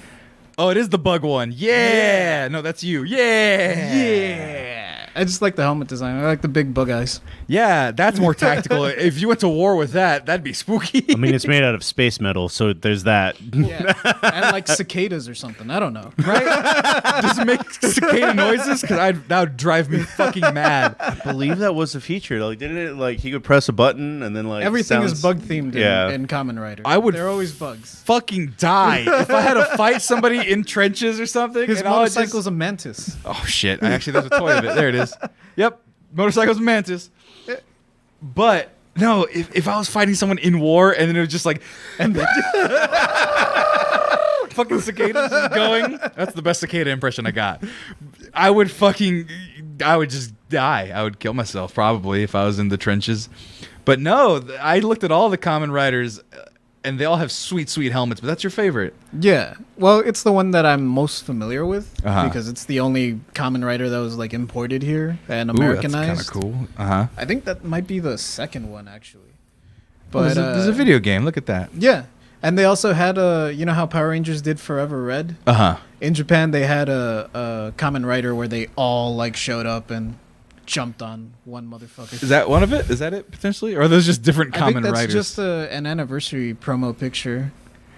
Oh, it is the bug one. Yeah. No, that's you. Yeah. Yeah. I just like the helmet design. I like the big bug eyes. Yeah, that's more tactical. If you went to war with that, that'd be spooky. I mean, it's made out of space metal, so there's that. Yeah. And like cicadas or something. I don't know. Right? Does it make cicada noises? Because that would drive me fucking mad. I believe that was a feature. Like, didn't it? Like, he could press a button and then like Everything sounds- is bug themed Yeah. in Kamen Rider. I would They're always bugs. Fucking die if I had to fight somebody in trenches or something. His and all I just- motorcycle's a mantis. Oh shit! Actually, there's a toy of it. There it is. Yep, motorcycles mantis. But no, if I was fighting someone in war and then it was just like, and then fucking cicadas just going. That's the best cicada impression I got. I would just die. I would kill myself probably if I was in the trenches. But no, I looked at all the Kamen Riders, and they all have sweet, sweet helmets. But that's your favorite. Yeah. Well, it's the one that I'm most familiar with Uh-huh. because it's the only Kamen Rider that was like imported here and Ooh, Americanized. that's kind of cool. Uh-huh. I think that might be the second one actually. But But there's a video game. Look at that. Yeah. And they also had you know how Power Rangers did Forever Red? Uh-huh. In Japan, they had a Kamen Rider where they all like showed up and jumped on one motherfucker. Is that one of it? Is that it potentially? Or are those just different I think Kamen that's Riders? just an anniversary promo picture.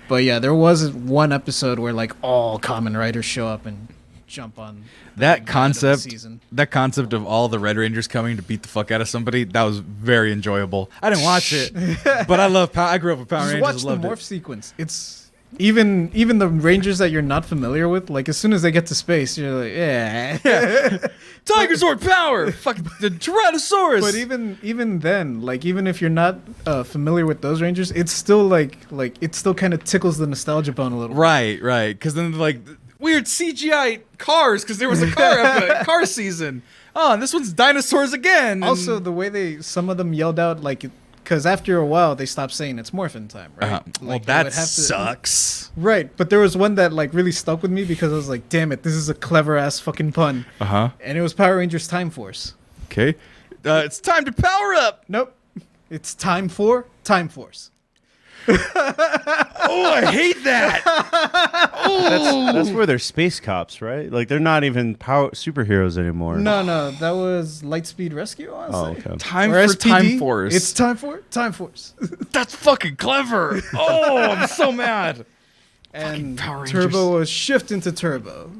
But yeah, there was one episode where like all Kamen Riders show up and jump on the That event of the concept, season. that concept of all the Red Rangers coming to beat the fuck out of somebody, that was very enjoyable. I didn't watch it, but I grew up with Power Just Rangers. watch the Loved morph it. sequence. It's even the Rangers that you're not familiar with. Like as soon as they get to space, you're like, yeah. Tiger Sword power, fucking the Tyrannosaurus. But even then, like even if you're not familiar with those Rangers, it's still like it still kind of tickles the nostalgia bone a little. right, because then like weird CGI cars because there was a car season. Oh, and this one's dinosaurs again. and- Also, the way some of them yelled out like. Because after a while, they stopped saying it's morphin' time, right? well, Like, they would that sucks. Right, but there was one that like really stuck with me because I was like, damn it, this is a clever ass fucking pun. Uh-huh. And it was Power Rangers Time Force. Okay. It's time to power up. Nope. It's time for Time Force. Oh, I hate that. That's where they're space cops, right? Like they're not even superheroes anymore. No, that was Lightspeed Rescue, honestly. Oh, okay. Time Or for SPD. Time Force. It's time for Time Force. That's fucking clever. Oh, I'm so mad. And Power Rangers. Turbo was shift into Turbo.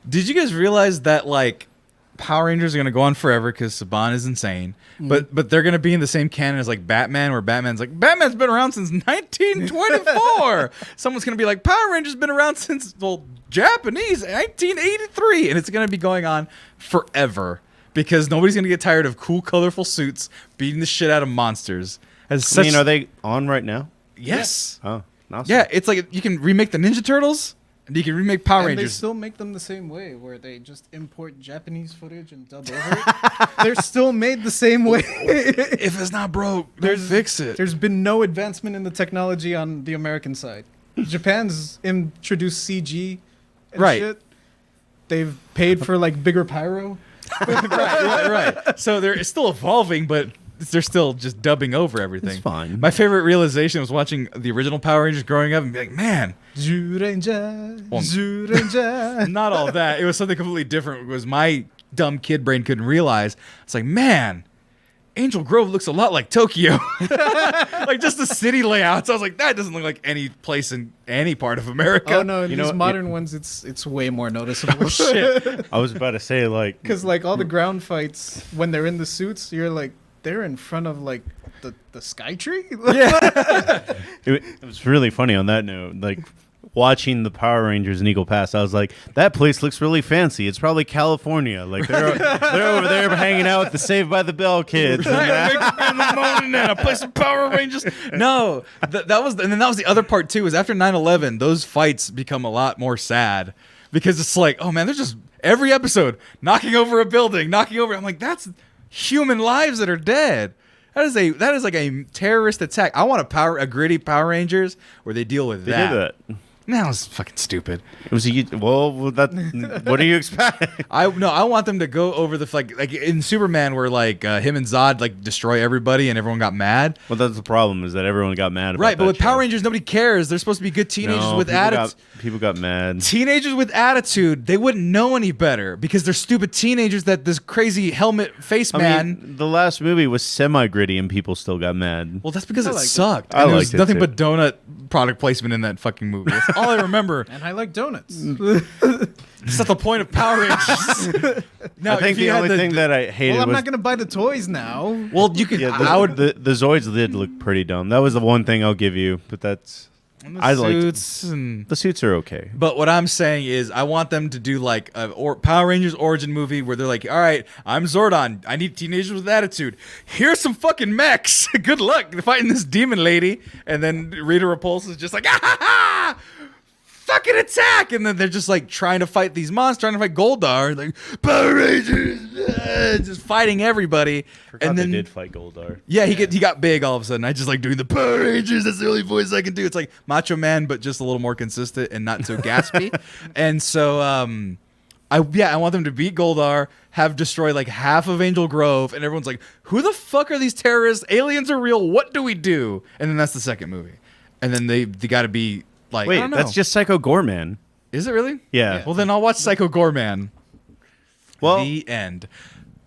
Did you guys realize that like Power Rangers are gonna go on forever because Saban is insane, but they're gonna be in the same canon as like Batman, where Batman's been around since 1924. Someone's gonna be like Power Rangers been around since Japanese 1983, and it's gonna be going on forever because nobody's gonna get tired of cool, colorful suits beating the shit out of monsters. As I such, mean, are they on right now? yes, Oh, awesome. yeah, it's like you can remake the Ninja Turtles. And you can remake Power And they Rangers. still make them the same way, where they just import Japanese footage and dub over it. They're still made the same way. If it's not broke, fix it. There's been no advancement in the technology on the American side. Japan's introduced CG and Right. shit. They've paid for like bigger pyro. right. So they're still evolving, but they're still just dubbing over everything. It's fine. My favorite realization was watching the original Power Rangers growing up and be like, man, Zuranger. not all that. It was something completely different. It was my dumb kid brain couldn't realize. It's like, man, Angel Grove looks a lot like Tokyo. Like just the city layouts. I was like, that doesn't look like any place in any part of America. Oh no, in these modern ones, it's way more noticeable. Oh, shit. I was about to say like Because like all the ground fights, when they're in the suits, you're like, they're in front of like the sky tree. Yeah. it was really funny on that note. Like watching the Power Rangers in Eagle Pass, I was like, that place looks really fancy. It's probably California. Like they're over there hanging out with the Saved by the Bell kids. And that. In the morning and I play some Power Rangers. No, that was, and then that was the other part too. Is after 9/11, those fights become a lot more sad because it's like, oh man, they're just every episode knocking over a building, knocking over. I'm like, that's human lives that are dead. That is like a terrorist attack. I want a gritty Power Rangers where they deal with They that. did that. That was fucking stupid. It was what do you expect? I want them to go over the like in Superman where like him and Zod like destroy everybody and everyone got mad. Well, that's the problem is that everyone got mad about Right, but that with show. Power Rangers, nobody cares. They're supposed to be good teenagers with attitude. People got mad. Teenagers with attitude, they wouldn't know any better because they're stupid teenagers that this crazy helmet face man. I mean, the last movie was semi-gritty and people still got mad. Well, that's because it liked it. sucked. I And there liked was it nothing too. but donut product placement in that fucking movie. That's all I remember. And I like donuts. That's not the point of Power Rangers. No, I think if you the had only thing that I hated Well, I'm was not gonna buy the toys now. well, you could. yeah, I would. the Zoids did look pretty dumb. That was the one thing I'll give you, but that's I liked suits and. the suits are okay. But what I'm saying is, I want them to do like a Power Rangers origin movie where they're like, all right, I'm Zordon. I need teenagers with attitude. Here's some fucking mechs. Good luck fighting this demon lady. And then Rita Repulsa is just like, ah ha ha! Fucking attack! And then they're just like trying to fight these monsters, trying to fight Goldar. Like, Power Rangers! Just fighting everybody. And then they did fight Goldar. Yeah, he got big all of a sudden. I just like doing the Power Rangers. That's the only voice I can do. It's like Macho Man, but just a little more consistent and not so gaspy. And so, I want them to beat Goldar, have destroy like half of Angel Grove, and everyone's like, "Who the fuck are these terrorists? Aliens are real. What do we do?" And then that's the second movie. And then they got to be like, I Wait, don't know. that's just Psycho Gorman. Is it really? Yeah. Well, then I'll watch Psycho Gorman. Well, The end.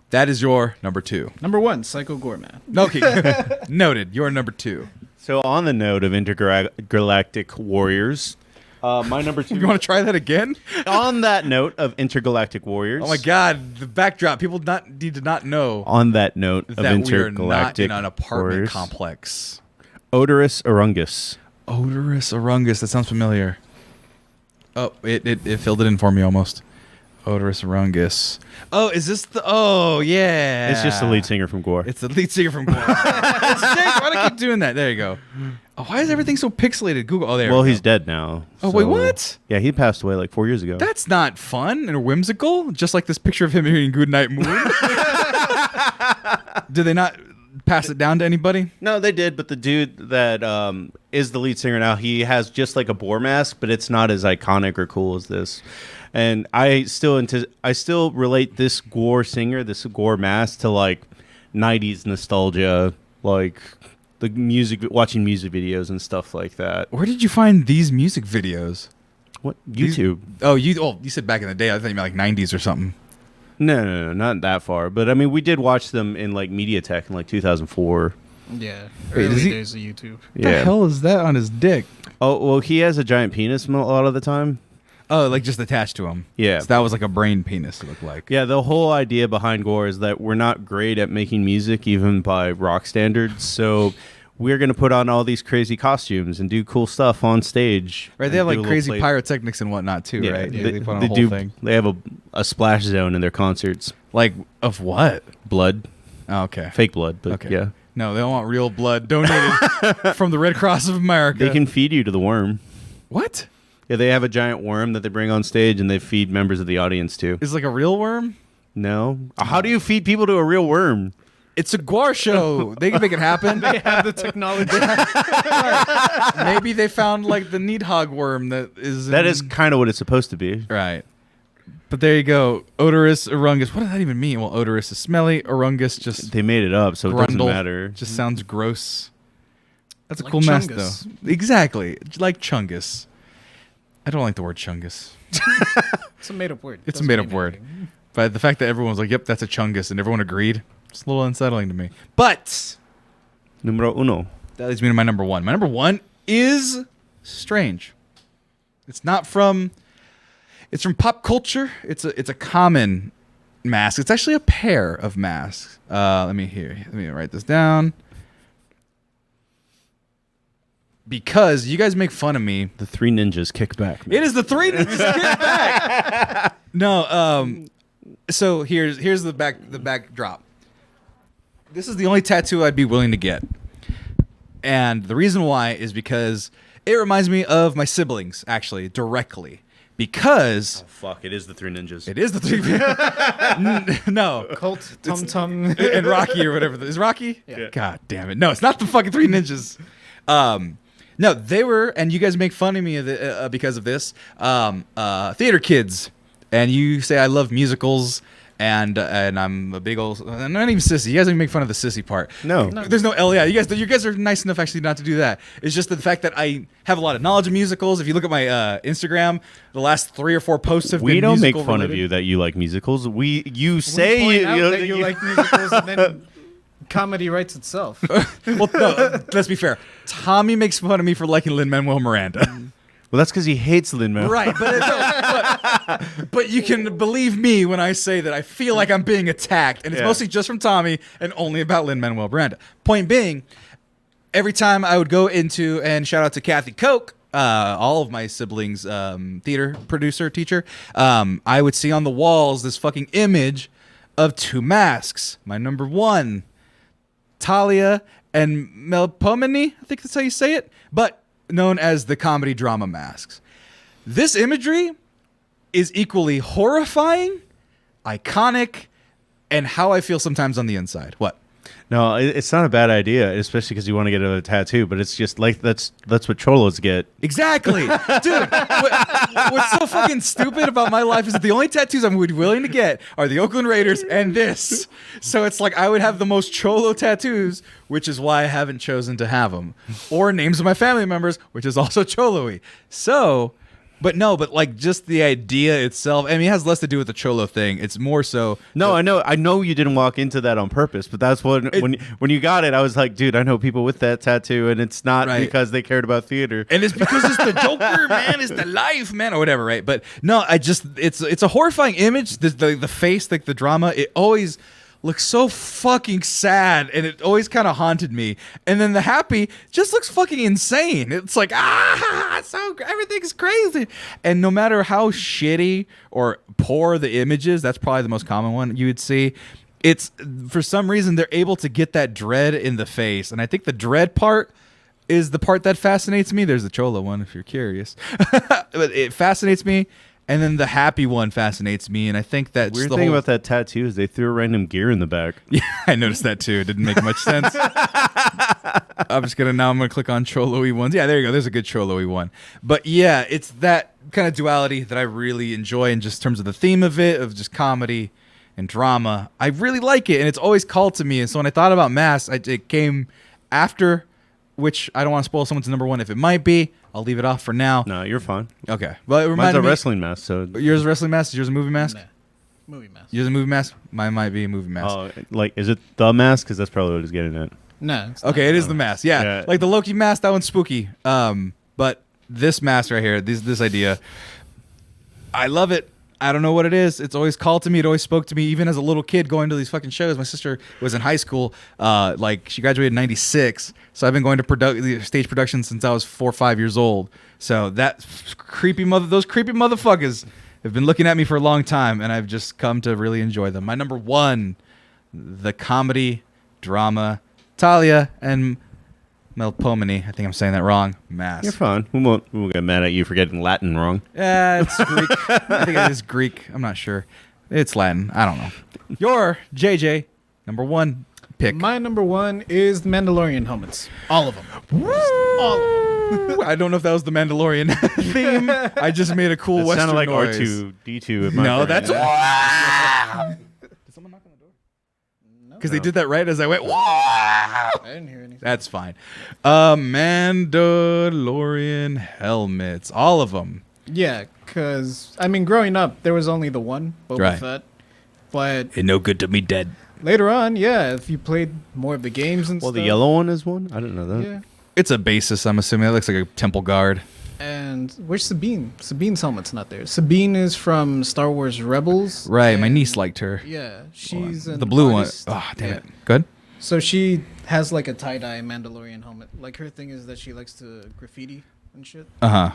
That is your number 2. Number 1, Psycho Gorman. Okay. Noted. Your number 2. so on the note of intergalactic warriors, my number 2. You want to try that again? On that note of intergalactic warriors. Oh my God! The backdrop. People need to not know On that note of that we are not intergalactic in an apartment warriors, complex. Odorous Orungus. Odorous Orungus. That sounds familiar. Oh, it filled it in for me almost. Odorous Orungus. Oh, is this the? Oh, yeah. It's just the lead singer from Gore. It's the lead singer from Gore. Why do I keep doing that? There you go. Oh, why is everything so pixelated? Google. Oh, there. Well, we go. he's dead now. Oh, wait, so- what? Yeah, he passed away like 4 years ago. That's not fun and whimsical. Just like this picture of him hearing "Goodnight Moon." Did they not pass it down to anybody? No, they did, but the dude that is the lead singer now, he has just like a boar mask, but it's not as iconic or cool as this. And I still relate this Gore singer, this Gore mask to like 90s nostalgia, like the music, watching music videos and stuff like that. Where did you find these music videos? What? YouTube? You said back in the day. I thought you meant like 90s or something. No, not that far. But I mean, we did watch them in like MediaTek in like 2004. Yeah. Wait, Early does he- days of YouTube. What the hell is that on his dick? Oh, well, he has a giant penis a lot of the time. Oh, like just attached to him. Yeah. So that was like a brain penis, it looked like. Yeah, the whole idea behind Gore is that we're not great at making music, even by rock standards. So we're going to put on all these crazy costumes and do cool stuff on stage. Right, they have and like do a little crazy play- pyrotechnics and whatnot too, Yeah, right? They, put on they a whole do. thing. They have a splash zone in their concerts. Like, of what? Blood, Oh, okay. fake blood, but Okay. yeah, No, they don't want real blood donated from the Red Cross of America. they can feed you to the worm. What? Yeah, they have a giant worm that they bring on stage and they feed members of the audience to. Is it like a real worm? No, how do you feed people to a real worm? It's a Guar show. They can make it happen. They have the technology. Maybe they found like the Needhog worm that is. That is kind of what it's supposed to be. right. But there you go. Odorous, Orungus. What does that even mean? Well, odorous is smelly. Orungus just They made it up, so it doesn't grundle. matter. Just sounds gross. That's a Like cool mask, Chungus. though. Exactly. Like Chungus. I don't like the word Chungus. It's a made-up word. It's a Doesn't made-up mean word. anything. But the fact that everyone was like, yep, that's a Chungus, and everyone agreed, it's a little unsettling to me. But Numero uno. that leads me to my number one. My number one is strange. It's not from... It's from pop culture. It's a common mask. It's actually a pair of masks. Let me write this down. Because you guys make fun of me. The Three Ninjas kick back. Man. It is the Three Ninjas Get Back. No, so here's the backdrop. This is the only tattoo I'd be willing to get. And the reason why is because it reminds me of my siblings, actually, directly. Because Oh, fuck, it is the Three Ninjas. it is the three. No. Colt, Tum Tum. And Rocky or whatever. Is Rocky? Yeah. God damn it. No, it's not the fucking Three Ninjas. No, they were, and you guys make fun of me because of this, theater kids. And you say I love musicals, and I'm a big old, I'm not even sissy. You guys don't make fun of the sissy part. No. There's no L. Yeah, you guys are nice enough actually not to do that. It's just the fact that I have a lot of knowledge of musicals. If you look at my Instagram, the last 3 or 4 posts have We been don't make musical fun of related. you that you like musicals. You We say point you, out know, that you like musicals, and then comedy writes itself. Well, no, let's be fair. Tommy makes fun of me for liking Lin-Manuel Miranda. Well, that's because he hates Lin-Manuel. Right, but you can believe me when I say that I feel like I'm being attacked, and it's Yeah. mostly just from Tommy and only about Lin-Manuel Miranda. Point being, every time I would go into, and shout out to Kathy Koch, all of my siblings, theater producer, teacher, I would see on the walls this fucking image of 2 masks. My number one, Talia and Melpomene, I think that's how you say it, but known as the comedy drama masks. This imagery is equally horrifying, iconic, and how I feel sometimes on the inside. What? No, it's not a bad idea, especially because you want to get a tattoo. But it's just like that's what cholos get. Exactly. Dude, what's so fucking stupid about my life is that the only tattoos I'm willing to get are the Oakland Raiders and this. So it's like I would have the most cholo tattoos, which is why I haven't chosen to have them. Or names of my family members, which is also cholo-y. So... But like just the idea itself, I mean, it has less to do with the cholo thing. It's more so. No, I know you didn't walk into that on purpose, but that's what when you got it, I was like, dude, I know people with that tattoo, and it's not Right. because they cared about theater. And it's because it's the Joker, man. It's the life, man, or whatever, right? But no, it's a horrifying image. The face, like the drama, it always looks so fucking sad, and it always kind of haunted me. And then the happy just looks fucking insane. It's like so everything's crazy. And no matter how shitty or poor the image is, that's probably the most common one you would see. It's for some reason they're able to get that dread in the face, and I think the dread part is the part that fascinates me. There's the cholo one if you're curious. But it fascinates me, and then the happy one fascinates me, and I think that's Weird the thing whole... about that tattoo is they threw a random gear in the back. Yeah, I noticed that too. It didn't make much sense. I'm gonna click on cholo-y ones. Yeah, there you go. There's a good cholo-y one. But yeah, it's that kind of duality that I really enjoy in just terms of the theme of it, of just comedy and drama. I really like it, and it's always called to me. And so when I thought about Mask, it came after, which I don't want to spoil someone's number one if it might be. I'll leave it off for now. No, you're fine. Okay. Well, it Mine's reminded a me... wrestling mask, so Yours is a wrestling mask? Is yours a movie mask? Nah. Movie mask. Yours a movie mask? Mine might be a movie mask. oh, like is it the mask? Because that's probably what it's getting at. No. It's Okay, not. it is the mask. Yeah. Yeah. Like the Loki mask, that one's spooky. But this mask right here, this idea, I love it. I don't know what it is. It's always called to me. It always spoke to me, even as a little kid going to these fucking shows. My sister was in high school. Like she graduated in '96, so I've been going to stage productions since I was 4 or 5 years old. So those creepy motherfuckers have been looking at me for a long time, and I've just come to really enjoy them. My number one, the comedy drama, Talia and Melpomene. I think I'm saying that wrong. Mask. You're fine. We won't get mad at you for getting Latin wrong. It's Greek. I think it is Greek. I'm not sure. It's Latin. I don't know. Your JJ number one pick. My number one is the Mandalorian helmets. All of them. All of them. I don't know if that was the Mandalorian theme. I just made a cool It Western sounded like noise. R2D2. No, that's. Did someone knock on the door? Because they did that right as I went. I didn't hear anything. That's fine. Mandalorian helmets, all of them. Yeah, because, I mean, growing up, there was only the one, Boba Right. Fett. But Ain't no good to me dead. later on, yeah, if you played more of the games and Well, stuff. the yellow one is one? I didn't know that. Yeah. It's a basis, I'm assuming. That looks like a temple guard. And where's Sabine? Sabine's helmet's not there. Sabine is from Star Wars Rebels. Right, my and- niece liked her. Yeah, she's an The blue artist. one. Oh, damn Yeah. it. Good? So she has like a tie-dye Mandalorian helmet. Like her thing is that she likes to graffiti and shit. Uh-huh.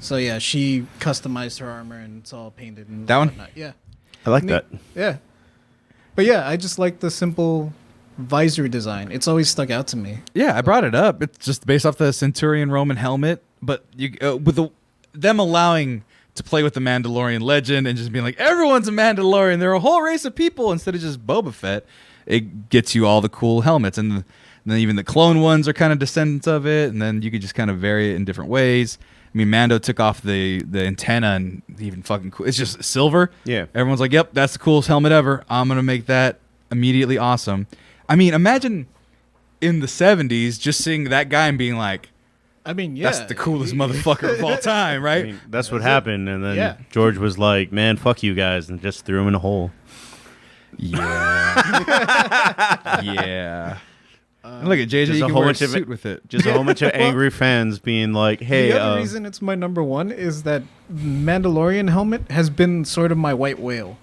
So yeah, she customized her armor and it's all painted and That one? whatnot. Yeah. I like Neat. that. Yeah. But yeah, I just like the simple visor design. It's always stuck out to me. Yeah, I brought it up. It's just based off the Centurion Roman helmet, but you with them allowing to play with the Mandalorian legend and just being like, everyone's a Mandalorian. They're a whole race of people instead of just Boba Fett. It gets you all the cool helmets, and then even the clone ones are kind of descendants of it, and then you could just kind of vary it in different ways. I mean, Mando took off the antenna and even fucking cool. It's just silver. Yeah. Everyone's like, yep, that's the coolest helmet ever. I'm going to make that immediately awesome. I mean, imagine in the 70s just seeing that guy and being like, I mean, yeah. that's the coolest motherfucker of all time, I right? mean, that's what happened. And then Yeah. George was like, man, fuck you guys, and just threw him in a hole. Yeah. Yeah. And look at JJ, Just you a can whole wear a bunch of suit with it. Just a whole bunch of angry fans being like, hey, the other reason it's my number one is that Mandalorian helmet has been sort of my white whale.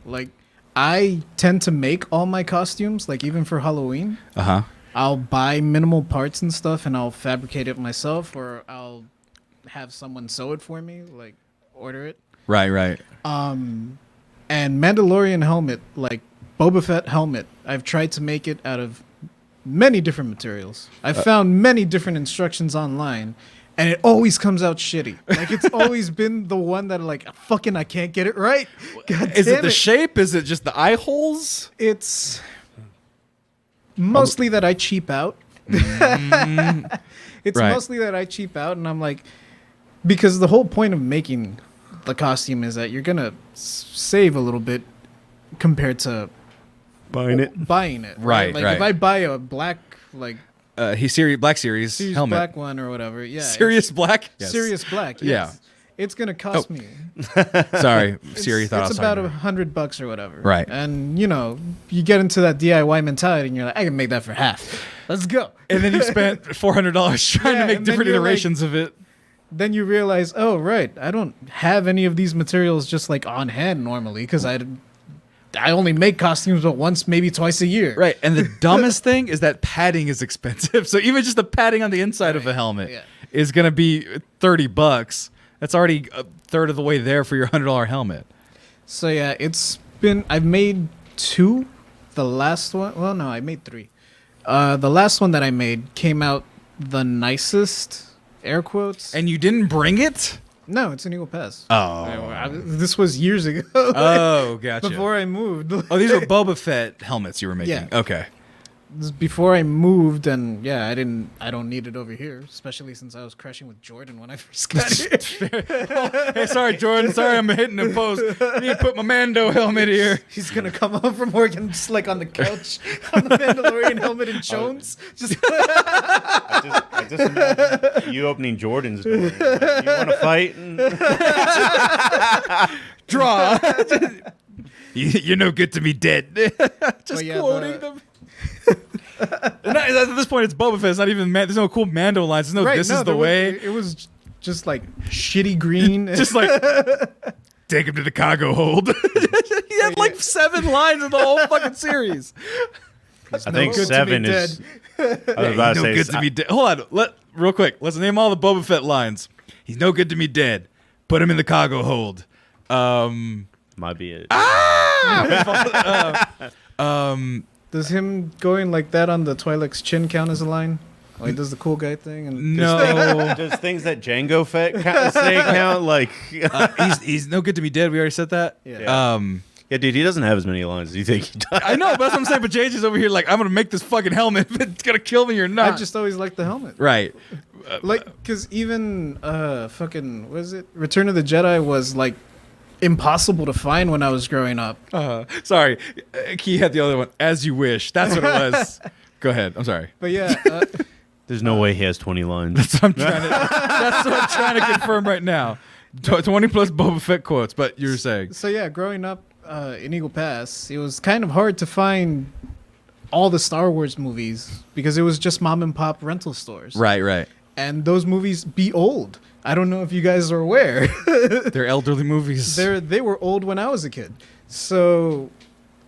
Like, I tend to make all my costumes, like even for Halloween. Uh-huh. I'll buy minimal parts and stuff and I'll fabricate it myself, or I'll have someone sew it for me, like order it. Right, right. And Mandalorian helmet, like Boba Fett helmet, I've tried to make it out of many different materials. I've found many different instructions online, and it always comes out shitty. Like, it's always been the one that, like, fucking I can't get it right. God Is damn it the shape? Is it just the eye holes? It's mostly that I cheap out. It's Right. mostly that I cheap out, and I'm like, because the whole point of making the costume is that you're gonna save a little bit compared to buying it. buying it. Right, Like right. if I buy a black, like Black Series Sirius helmet. black one or whatever, yeah, Sirius Black? it's Sirius black, Yeah. yes. It's gonna cost me. Sorry, Siri thought I It's was about talking. $100 or whatever. Right. And you know, you get into that DIY mentality, and you're like, I can make that for half. Let's go. And then you spent $400 trying Yeah, to make and then different you're like- iterations of it. Then you realize, oh right, I don't have any of these materials just like on hand normally because I only make costumes but once, maybe twice a year. Right, and the dumbest thing is that padding is expensive. So even just the padding on the inside of a helmet yeah. is going to be $30. That's already a third of the way there for your $100 helmet. So yeah, I've made 2. The last one, well no, I made 3. The last one that I made came out the nicest, air quotes. And you didn't bring it? No, it's an Eagle Pass. Oh. This was years ago. Oh, gotcha. Before I moved. Oh, these were Boba Fett helmets you were making. Yeah. Okay. This is before I moved, and yeah, I don't need it over here, especially since I was crashing with Jordan when I first got here. Hey, sorry, Jordan. Sorry, I'm hitting the post. I need to put my Mando helmet here. He's gonna come home from work and just like on the couch on the Mandalorian helmet and Jones. Just I just imagine you opening Jordan's door. Like, you want to fight? Draw. You're no good to me dead. Just But yeah, quoting them. And at this point, it's Boba Fett. It's not even there's no cool Mando lines. There's no this is the there way. it was just like shitty green. Just like take him to the cargo hold. He had like 7 lines in the whole fucking series. I think good to be 7 is. I was about to no say good to be dead. Hold on, real quick. Let's name all the Boba Fett lines. He's no good to me dead. Put him in the cargo hold. might be it. Does him going like that on the Twi'lek's chin count as a line? Like he does the cool guy thing and No. Does things that Django Fett say count? Like, He's no good to be dead. We already said that. Yeah. Yeah, dude, he doesn't have as many lines as you think he does. I know, but that's what I'm saying. But JJ's over here like, I'm gonna make this fucking helmet. If it's gonna kill me or not. I just always liked the helmet. right. Like, because even fucking, what is it? Return of the Jedi was like impossible to find when I was growing up. Sorry, Key had the other one. As you wish. That's what it was. Go ahead. I'm sorry. But yeah, There's no way he has 20 lines. That's what I'm trying to confirm right now. 20 plus Boba Fett quotes. But you were saying. so yeah, growing up in Eagle Pass, it was kind of hard to find all the Star Wars movies because it was just mom and pop rental stores. Right. And those movies be old. I don't know if you guys are aware. They're elderly movies. They were old when I was a kid. So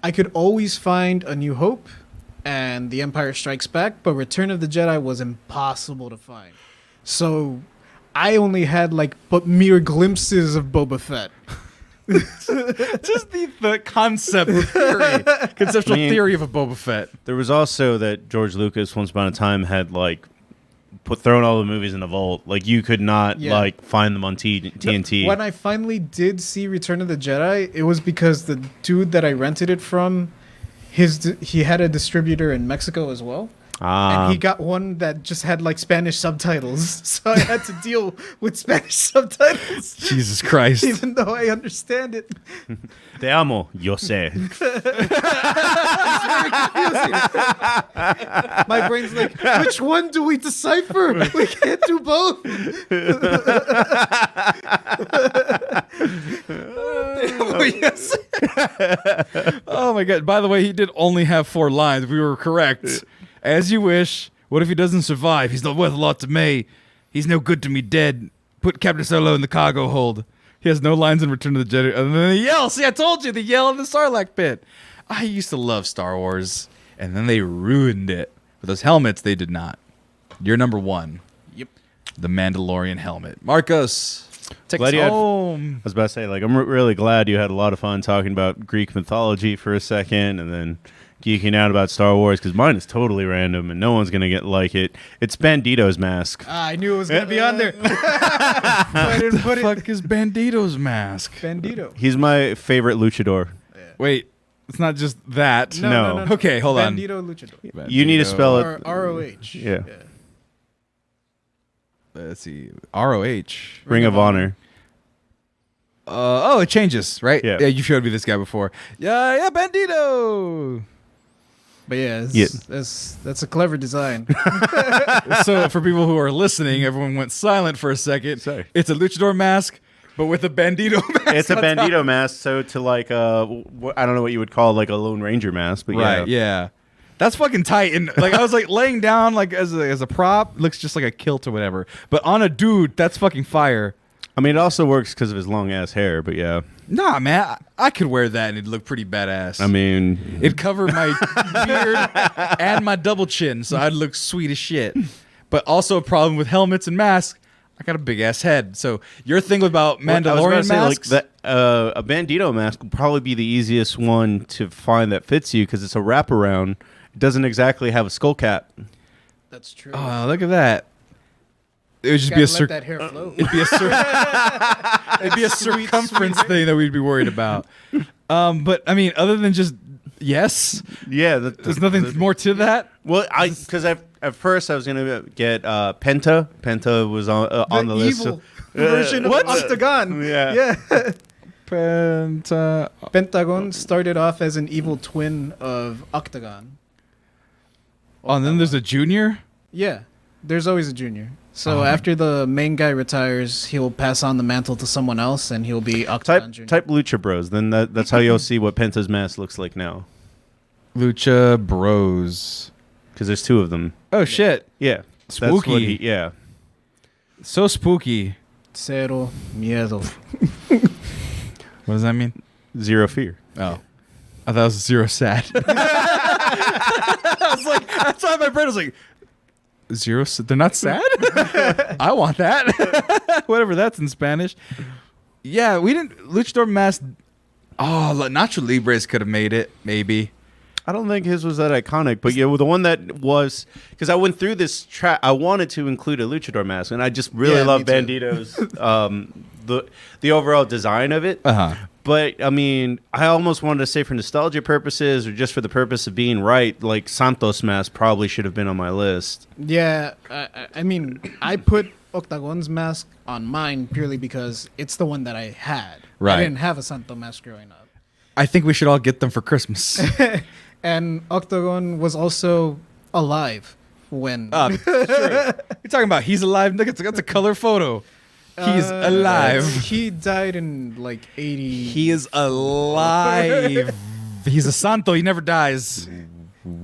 I could always find A New Hope and The Empire Strikes Back, but Return of the Jedi was impossible to find. So I only had but mere glimpses of Boba Fett. Just the concept theory, conceptual theory of a Boba Fett. There was also that George Lucas once upon a time had thrown all the movies in a vault. Like you could not find them on TNT. When I finally did see Return of the Jedi, it was because the dude that I rented it from, he had a distributor in Mexico as well. And he got one that just had Spanish subtitles, so I had to deal with Spanish subtitles. Jesus Christ! Even though I understand it, Te amo, yo sé. my brain's like, which one do we decipher? We can't do both. Oh, yes. Oh my God! By the way, he did only have 4 lines. We were correct. As you wish. What if he doesn't survive? He's not worth a lot to me. He's no good to me dead. Put Captain Solo in the cargo hold. He has no lines in Return of the Jedi other than the yell. See, I told you, the yell in the Sarlacc pit. I used to love Star Wars, and then they ruined it. With those helmets, they did not. You're number 1. Yep. The Mandalorian helmet. Marcos, take Glad us you had- home. I was about to say, I'm really glad you had a lot of fun talking about Greek mythology for a second, and then geeking out about Star Wars, because mine is totally random, and no one's going to get like it. It's Bandito's mask. I knew it was going to be on there. I didn't put What the it. fuck is Bandito's mask? Bandito. He's my favorite luchador. Wait, it's not just that. No. Okay, hold on. Bandito Luchador. You need to spell Or it. ROH. Yeah. Let's see. ROH. Ring of Honor. It changes, right? Yeah. Yeah, you showed me this guy before. Yeah, Bandito. But yeah, that's a clever design. So for people who are listening, everyone went silent for a second. Sorry. It's a luchador mask, but with a Bandito mask. It's a on top. Bandito mask, so to I don't know what you would call a Lone Ranger mask, but Right, yeah. That's fucking tight. And I was laying down as a prop, looks just like a kilt or whatever. But on a dude, that's fucking fire. I mean, it also works because of his long ass hair, but yeah. Nah, man, I could wear that and it'd look pretty badass. I mean, it'd cover my beard and my double chin, so I'd look sweet as shit. But also a problem with helmets and masks. I got a big ass head. So your thing about Mandalorian masks? A Bandito mask would probably be the easiest one to find that fits you because it's a wraparound. It doesn't exactly have a skull cap. That's true. Oh, look at that. It would just Gotta be let that hair float. It'd be a circumference thing that we'd be worried about. But I mean, other than just yes, Yeah, there's nothing more to that. Well, because at first I was gonna get Penta. Penta was on the list. Evil version of Octagon. Yeah. Pentagon started off as an evil twin of Octagon. Oh, and then there's a junior. Yeah, there's always a junior. So after the main guy retires, he'll pass on the mantle to someone else, and he'll be Octagon Junior. Type Lucha Bros. Then that's how you'll see what Penta's mask looks like now. Lucha Bros. Because there's 2 of them. Oh shit! Yeah. Spooky. Yeah. So spooky. Cero miedo. What does that mean? 0 fear. Oh, I thought it was 0 sad. I was like, that's why my brain was like, 0. They're not sad. I want that. Whatever that's in Spanish. Yeah, we didn't. Luchador mask. Oh, Nacho Libres could have made it. Maybe. I don't think his was that iconic, but yeah, the one that was, because I went through this track. I wanted to include a luchador mask, and I just really love me too. Bandito's the overall design of it. But I mean, I almost wanted to say for nostalgia purposes or just for the purpose of being right, like Santos Mask probably should have been on my list. Yeah, I mean, I put Octagon's mask on mine purely because it's the one that I had. Right. I didn't have a Santo mask growing up. I think we should all get them for Christmas. And Octagon was also alive when... Sure. You're talking about he's alive? Look, that's a color photo. He's alive. He died in like 80... He is alive. He's a santo. He never dies.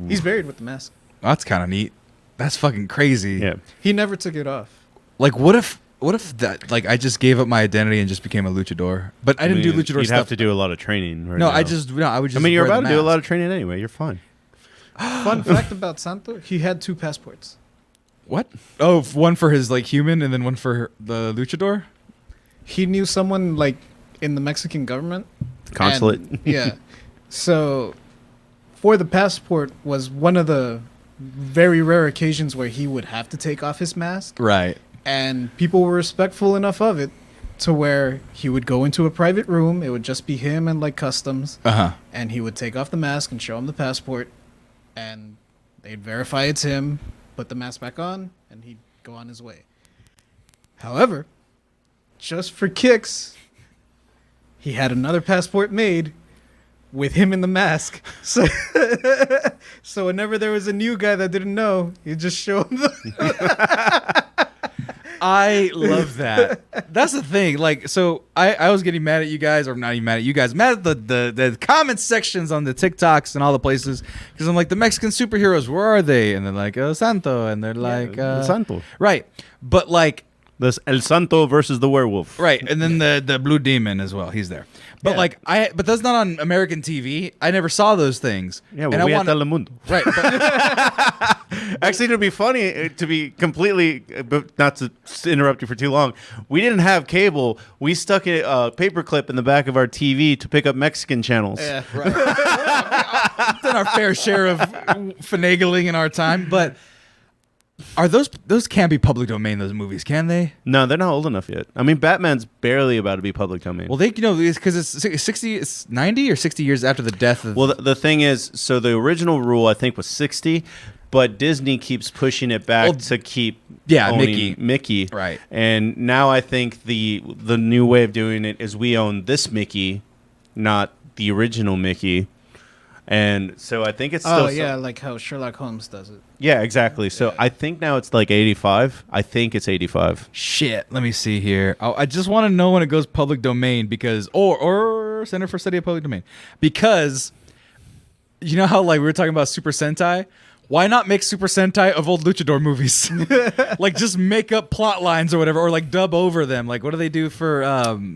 He's buried with the mask. That's kind of neat. That's fucking crazy. Yeah. He never took it off. Like, what if that, like, I just gave up my identity and just became a luchador? But I didn't do luchador You'd stuff. have to do a lot of training. Right No, now. I would just. I mean, you're wear the about to do a mask. lot of training anyway. You're fine. Fun fact about Santo, he had 2 passports. What? Oh, one for his like human and then one for the luchador. He knew someone like in the Mexican government. Consulate. And, yeah. So for the passport was one of the very rare occasions where he would have to take off his mask. Right. And people were respectful enough of it to where he would go into a private room. It would just be him and like customs. And he would take off the mask and show him the passport. And they'd verify it's him, put the mask back on, and he'd go on his way. However, just for kicks, he had another passport made with him in the mask. So, so whenever there was a new guy that didn't know, he'd just show him the... I love that. That's the thing. Like, so I was getting mad at you guys, or not even mad at you guys, mad at the comment sections on the TikToks and all the places, because I'm like, the Mexican superheroes, where are they? And they're like, Santo, and they're like, El Santo. Right. But like, This El Santo versus the werewolf. right, and then the blue demon as well. He's there. But Yeah. but that's not on American TV. I never saw those things. Yeah, and well, I we want had Telemundo. right. But, Actually, to be funny, to be completely, but not to interrupt you for too long, we didn't have cable. We stuck a paperclip in the back of our TV to pick up Mexican channels. Yeah. right. We've done our fair share of finagling in our time, but are those can't be public domain? Those movies, can they? No, they're not old enough yet. I mean, Batman's barely about to be public domain. Well, it's because it's 60, it's 90 or 60 years after the death of. Well, the thing is, so the original rule I think was 60, but Disney keeps pushing it back to keep owning Mickey. Right. And now I think the new way of doing it is we own this Mickey, not the original Mickey. And so I think it's still... Oh, yeah, like how Sherlock Holmes does it. Yeah, exactly. So I think now it's like 85. I think it's 85. Shit, let me see here. I just want to know when it goes public domain because, or Center for Study of Public Domain, because you know how like we were talking about Super Sentai. Why not make Super Sentai of old luchador movies? Like just make up plot lines or whatever, or like dub over them. Like what do they do for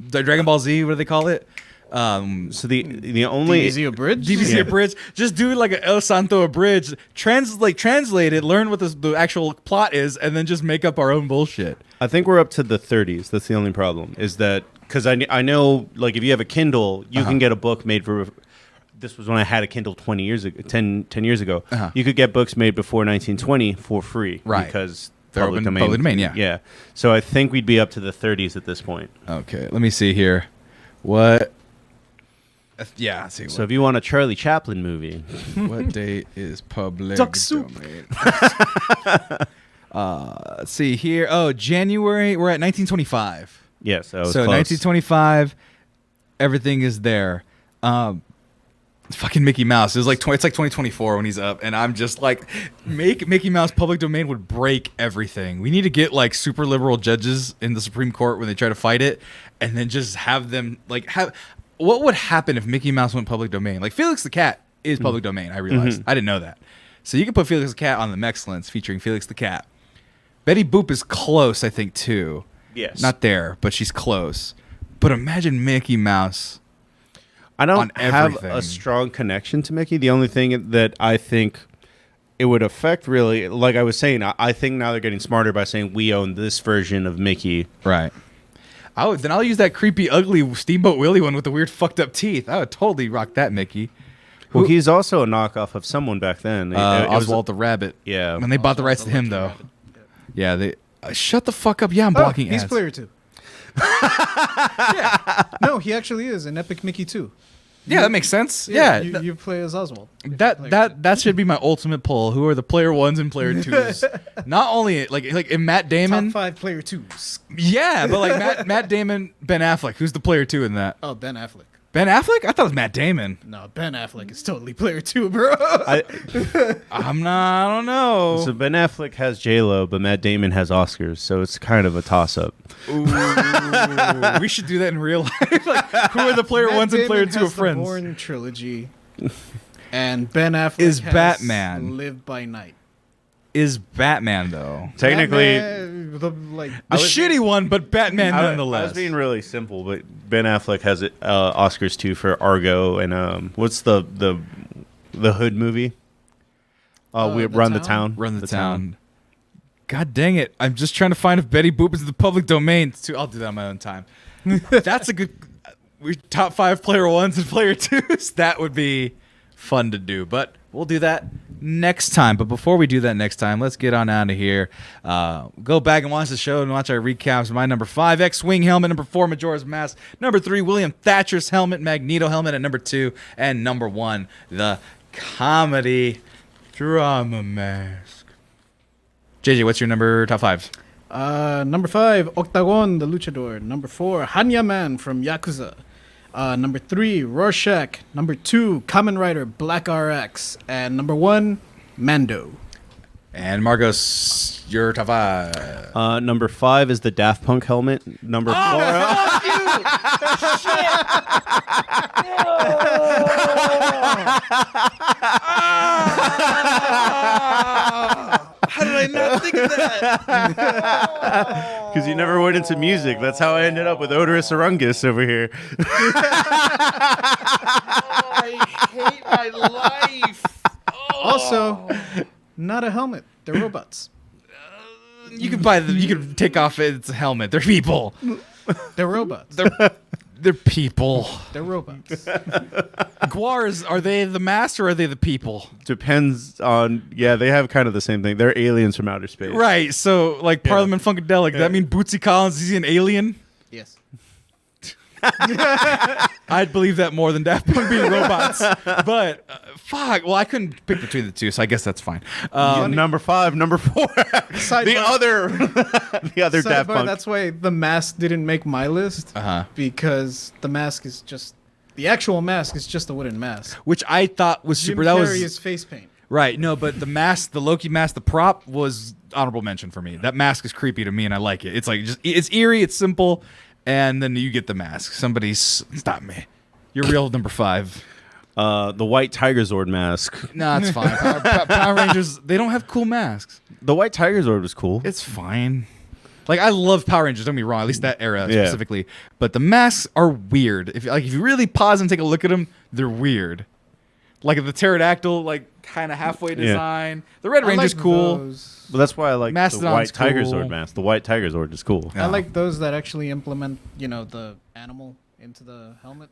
Dragon Ball Z? What do they call it? So the only DBZ abridged? DBZ abridged. Just do like an El Santo abridged. Translate it. Learn what the actual plot is, and then just make up our own bullshit. I think we're up to the 30s. That's the only problem. Is that because I know like if you have a Kindle, you can get a book made for. This was when I had a Kindle 10 years ago. You could get books made before 1920 for free, right? Because they're public open, domain. Public domain, yeah. Yeah. So I think we'd be up to the 30s at this point. Okay, let me see here. What? Yeah, let's see. So if you want a Charlie Chaplin movie, What date is public Duck soup. domain? Let's see here. Oh, January. We're at 1925. yes, that was So close. 1925, everything is there. Fucking Mickey Mouse. It's like 2024 when he's up, and I'm just like, make Mickey Mouse public domain would break everything. We need to get like super liberal judges in the Supreme Court when they try to fight it, and then just have them like have. What would happen if Mickey Mouse went public domain? Like Felix the Cat is public domain. I realized I didn't know that. So you can put Felix the Cat on the Mexcellence featuring Felix the Cat. Betty Boop is close, I think, too. Yes. Not there, but she's close. But imagine Mickey Mouse. I don't have everything. a strong connection to Mickey. The only thing that I think it would affect really, like I was saying, I think now they're getting smarter by saying we own this version of Mickey. Right. Then I'll use that creepy, ugly Steamboat Willie one with the weird, fucked up teeth. I would totally rock that Mickey. Well, he's also a knockoff of someone back then. It was- Oswald the Rabbit. Yeah. When they bought the rights to him, though. Yeah, they... shut the fuck up. Yeah, I'm Oh, blocking he's ads. player 2. No, he actually is in Epic Mickey 2. Yeah, that makes sense. Yeah, you play as Oswald. that should be my ultimate poll. Who are the player 1s and player 2s? Not only like in Matt Damon. Top 5 player 2s. Yeah, but like Matt Damon, Ben Affleck. Who's the player 2 in that? Oh, Ben Affleck. Ben Affleck? I thought it was Matt Damon. No, Ben Affleck is totally player 2, bro. I don't know. So Ben Affleck has J-Lo, but Matt Damon has Oscars, so it's kind of a toss-up. Ooh, we should do that in real life. Like, who are the player Matt 1s and Damon player 2 has of Friends? The Bourne trilogy, and Ben Affleck Is has Batman. Live by Night. Is Batman though? Technically, Batman, the Shitty one, but Batman nonetheless. I was being really simple, but Ben Affleck has Oscars too for Argo and what's the Hood movie? We Run the Town. Run the Town. God dang it! I'm just trying to find if Betty Boop is in the public domain. I'll do that on my own time. That's a good. We top 5 player 1s and player 2s. That would be fun to do, but we'll do that next time. But before we do that next time, let's get on out of here. Go back and watch the show and watch our recaps. My number 5, X-Wing helmet. Number 4, Majora's Mask. Number 3, William Thatcher's helmet, Magneto helmet at number 2. And number 1, the comedy drama mask. JJ, what's your top 5? Number 5, Octagon, the Luchador. Number 4, Hanya Man from Yakuza. Number 3, Rorschach. Number 2, Kamen Rider Black RX. And number 1, Mando. And Marcos, your top 5. Number 5 is the Daft Punk helmet. Number 4. Fuck you! Shit! How did I not think of that? Because you never went into music. That's how I ended up with Odorous Orungus over here. I hate my life. Also, not a helmet. They're robots. You can buy them. You can take off its helmet. They're people. They're robots. They're people. They're robots. Guars, are they the mask or are they the people? Depends on, they have kind of the same thing. They're aliens from outer space. Right. So, like Parliament Funkadelic, does that mean Bootsy Collins is he an alien? Yes. I'd believe that more than Daft Punk being robots. But fuck. Well, I couldn't pick between the two, so I guess that's fine. Number 5, number 4, the other Daft Punk. That's why the mask didn't make my list. Because the mask is just the actual mask is just a wooden mask. Which I thought was Jim super. Carrey That was is face paint. Right. No, but the mask, the Loki mask, the prop was honorable mention for me. That mask is creepy to me, and I like it. It's like it's eerie, it's simple. And then you get the mask. Somebody stop me. Your real number 5. The White Tiger Zord mask. No, it's fine. Power Rangers, they don't have cool masks. The White Tiger Zord was cool. It's fine. Like, I love Power Rangers, don't get me wrong, at least that era specifically. But the masks are weird. If you really pause and take a look at them, they're weird. Like the pterodactyl, like kind of halfway design. The Red Ranger's cool. But that's why I like Mastodon's the White Tiger cool. Zord mask. The White Tiger Zord is cool. I like those that actually implement, the animal into the helmet.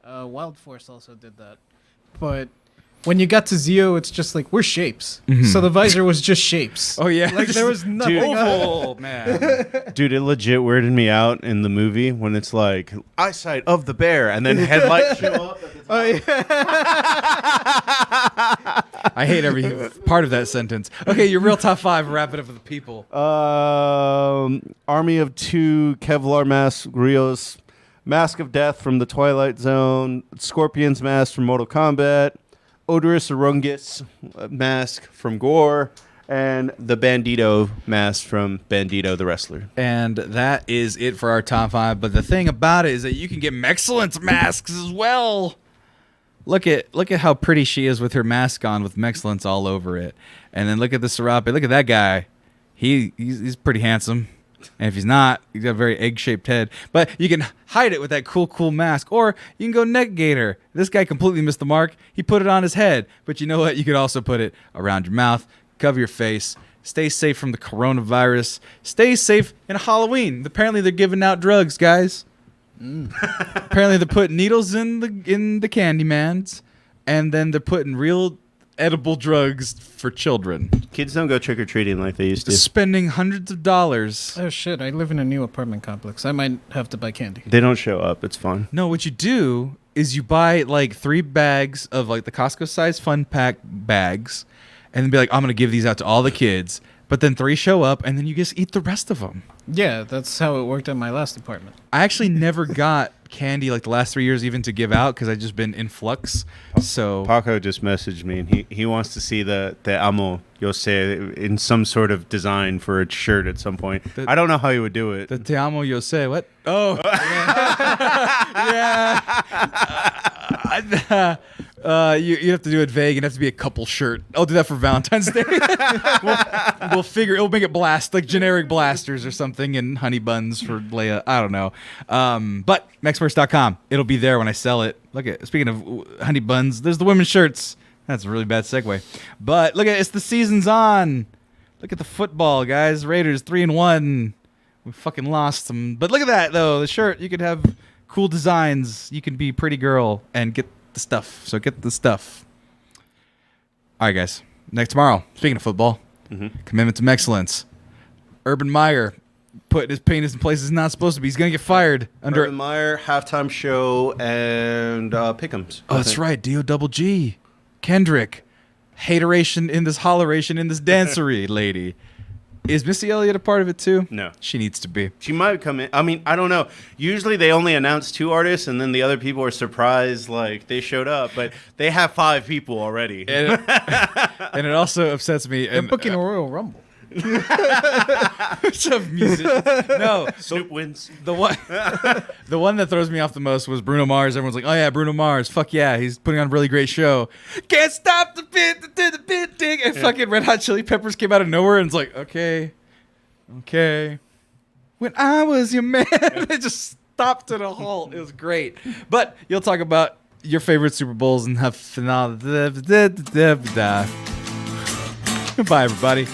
Wild Force also did that. But when you got to Zeo, it's just like, we're shapes. So the visor was just shapes. Oh, yeah. Like, there was nothing. Oval, man. Dude, it legit weirded me out in the movie when it's like, eyesight of the bear, and then headlights show up at the top. Oh, yeah. I hate every part of that sentence. Okay, your real top 5. Wrap it up with the people. Army of 2, Kevlar mask, Rios, Mask of Death from the Twilight Zone, Scorpion's mask from Mortal Kombat, Odorous Orungus mask from Gore, and the Bandito mask from Bandito the Wrestler. And that is it for our top 5. But the thing about it is that you can get Mexcellence masks as well. Look at how pretty she is with her mask on with Mexcellence all over it. And then look at the Serape. Look at that guy. He's pretty handsome. And if he's not, he's got a very egg-shaped head. But you can hide it with that cool mask. Or you can go Neck Gator. This guy completely missed the mark. He put it on his head. But you know what? You could also put it around your mouth. Cover your face. Stay safe from the coronavirus. Stay safe in Halloween. Apparently they're giving out drugs, guys. Apparently they're putting needles in the Candymans. And then they're putting real edible drugs for children. Kids don't go trick-or-treating like they used to. Spending hundreds of dollars. Oh shit! I live in a new apartment complex. I might have to buy candy. They don't show up. It's fun. No, what you do is you buy like 3 bags of like the Costco size fun pack bags, and then be like, I'm gonna give these out to all the kids. But then 3 show up, and then you just eat the rest of them. Yeah, that's how it worked at my last apartment. I actually never got candy like the last 3 years even to give out because I just been in flux. So Paco just messaged me, and he wants to see the Amo Yose in some sort of design for a shirt at some point. I don't know how he would do it. the Te Amo Yose, what? Oh, yeah. You have to do it vague and have to be a couple shirt. I'll do that for Valentine's Day. we'll figure it'll make it blast like generic blasters or something and honey buns for Leia. I don't know. But Mexmerch.com. It'll be there when I sell it. Look at speaking of honey buns, there's the women's shirts. That's a really bad segue. But look at it's the season's on. Look at the football, guys. Raiders 3-1. We fucking lost them. But look at that though. The shirt, you could have cool designs. You can be pretty girl and get the stuff. So get the stuff. All right, guys. Next tomorrow. Speaking of football, commitment to excellence. Urban Meyer put his penis in places he's not supposed to be. He's gonna get fired under Urban Meyer, halftime show, and Pick'ems. Oh, that's right. D-O-double-G. Kendrick. Hateration in this holleration in this dancery, lady. Is Missy Elliott a part of it too? No. She needs to be. She might come in. I mean, I don't know. Usually they only announce 2 artists, and then the other people are surprised, like they showed up. But they have 5 people already. And it also upsets me. They're And, booking a Royal Rumble. of music. No, Snoop wins. the one that throws me off the most was Bruno Mars. Everyone's like, "Oh yeah, Bruno Mars, fuck yeah, he's putting on a really great show." Can't stop the bit dig, and fucking Red Hot Chili Peppers came out of nowhere and it's like, okay. When I was your man, it just stopped at a halt. It was great. But you'll talk about your favorite Super Bowls and have finale. Bye, everybody.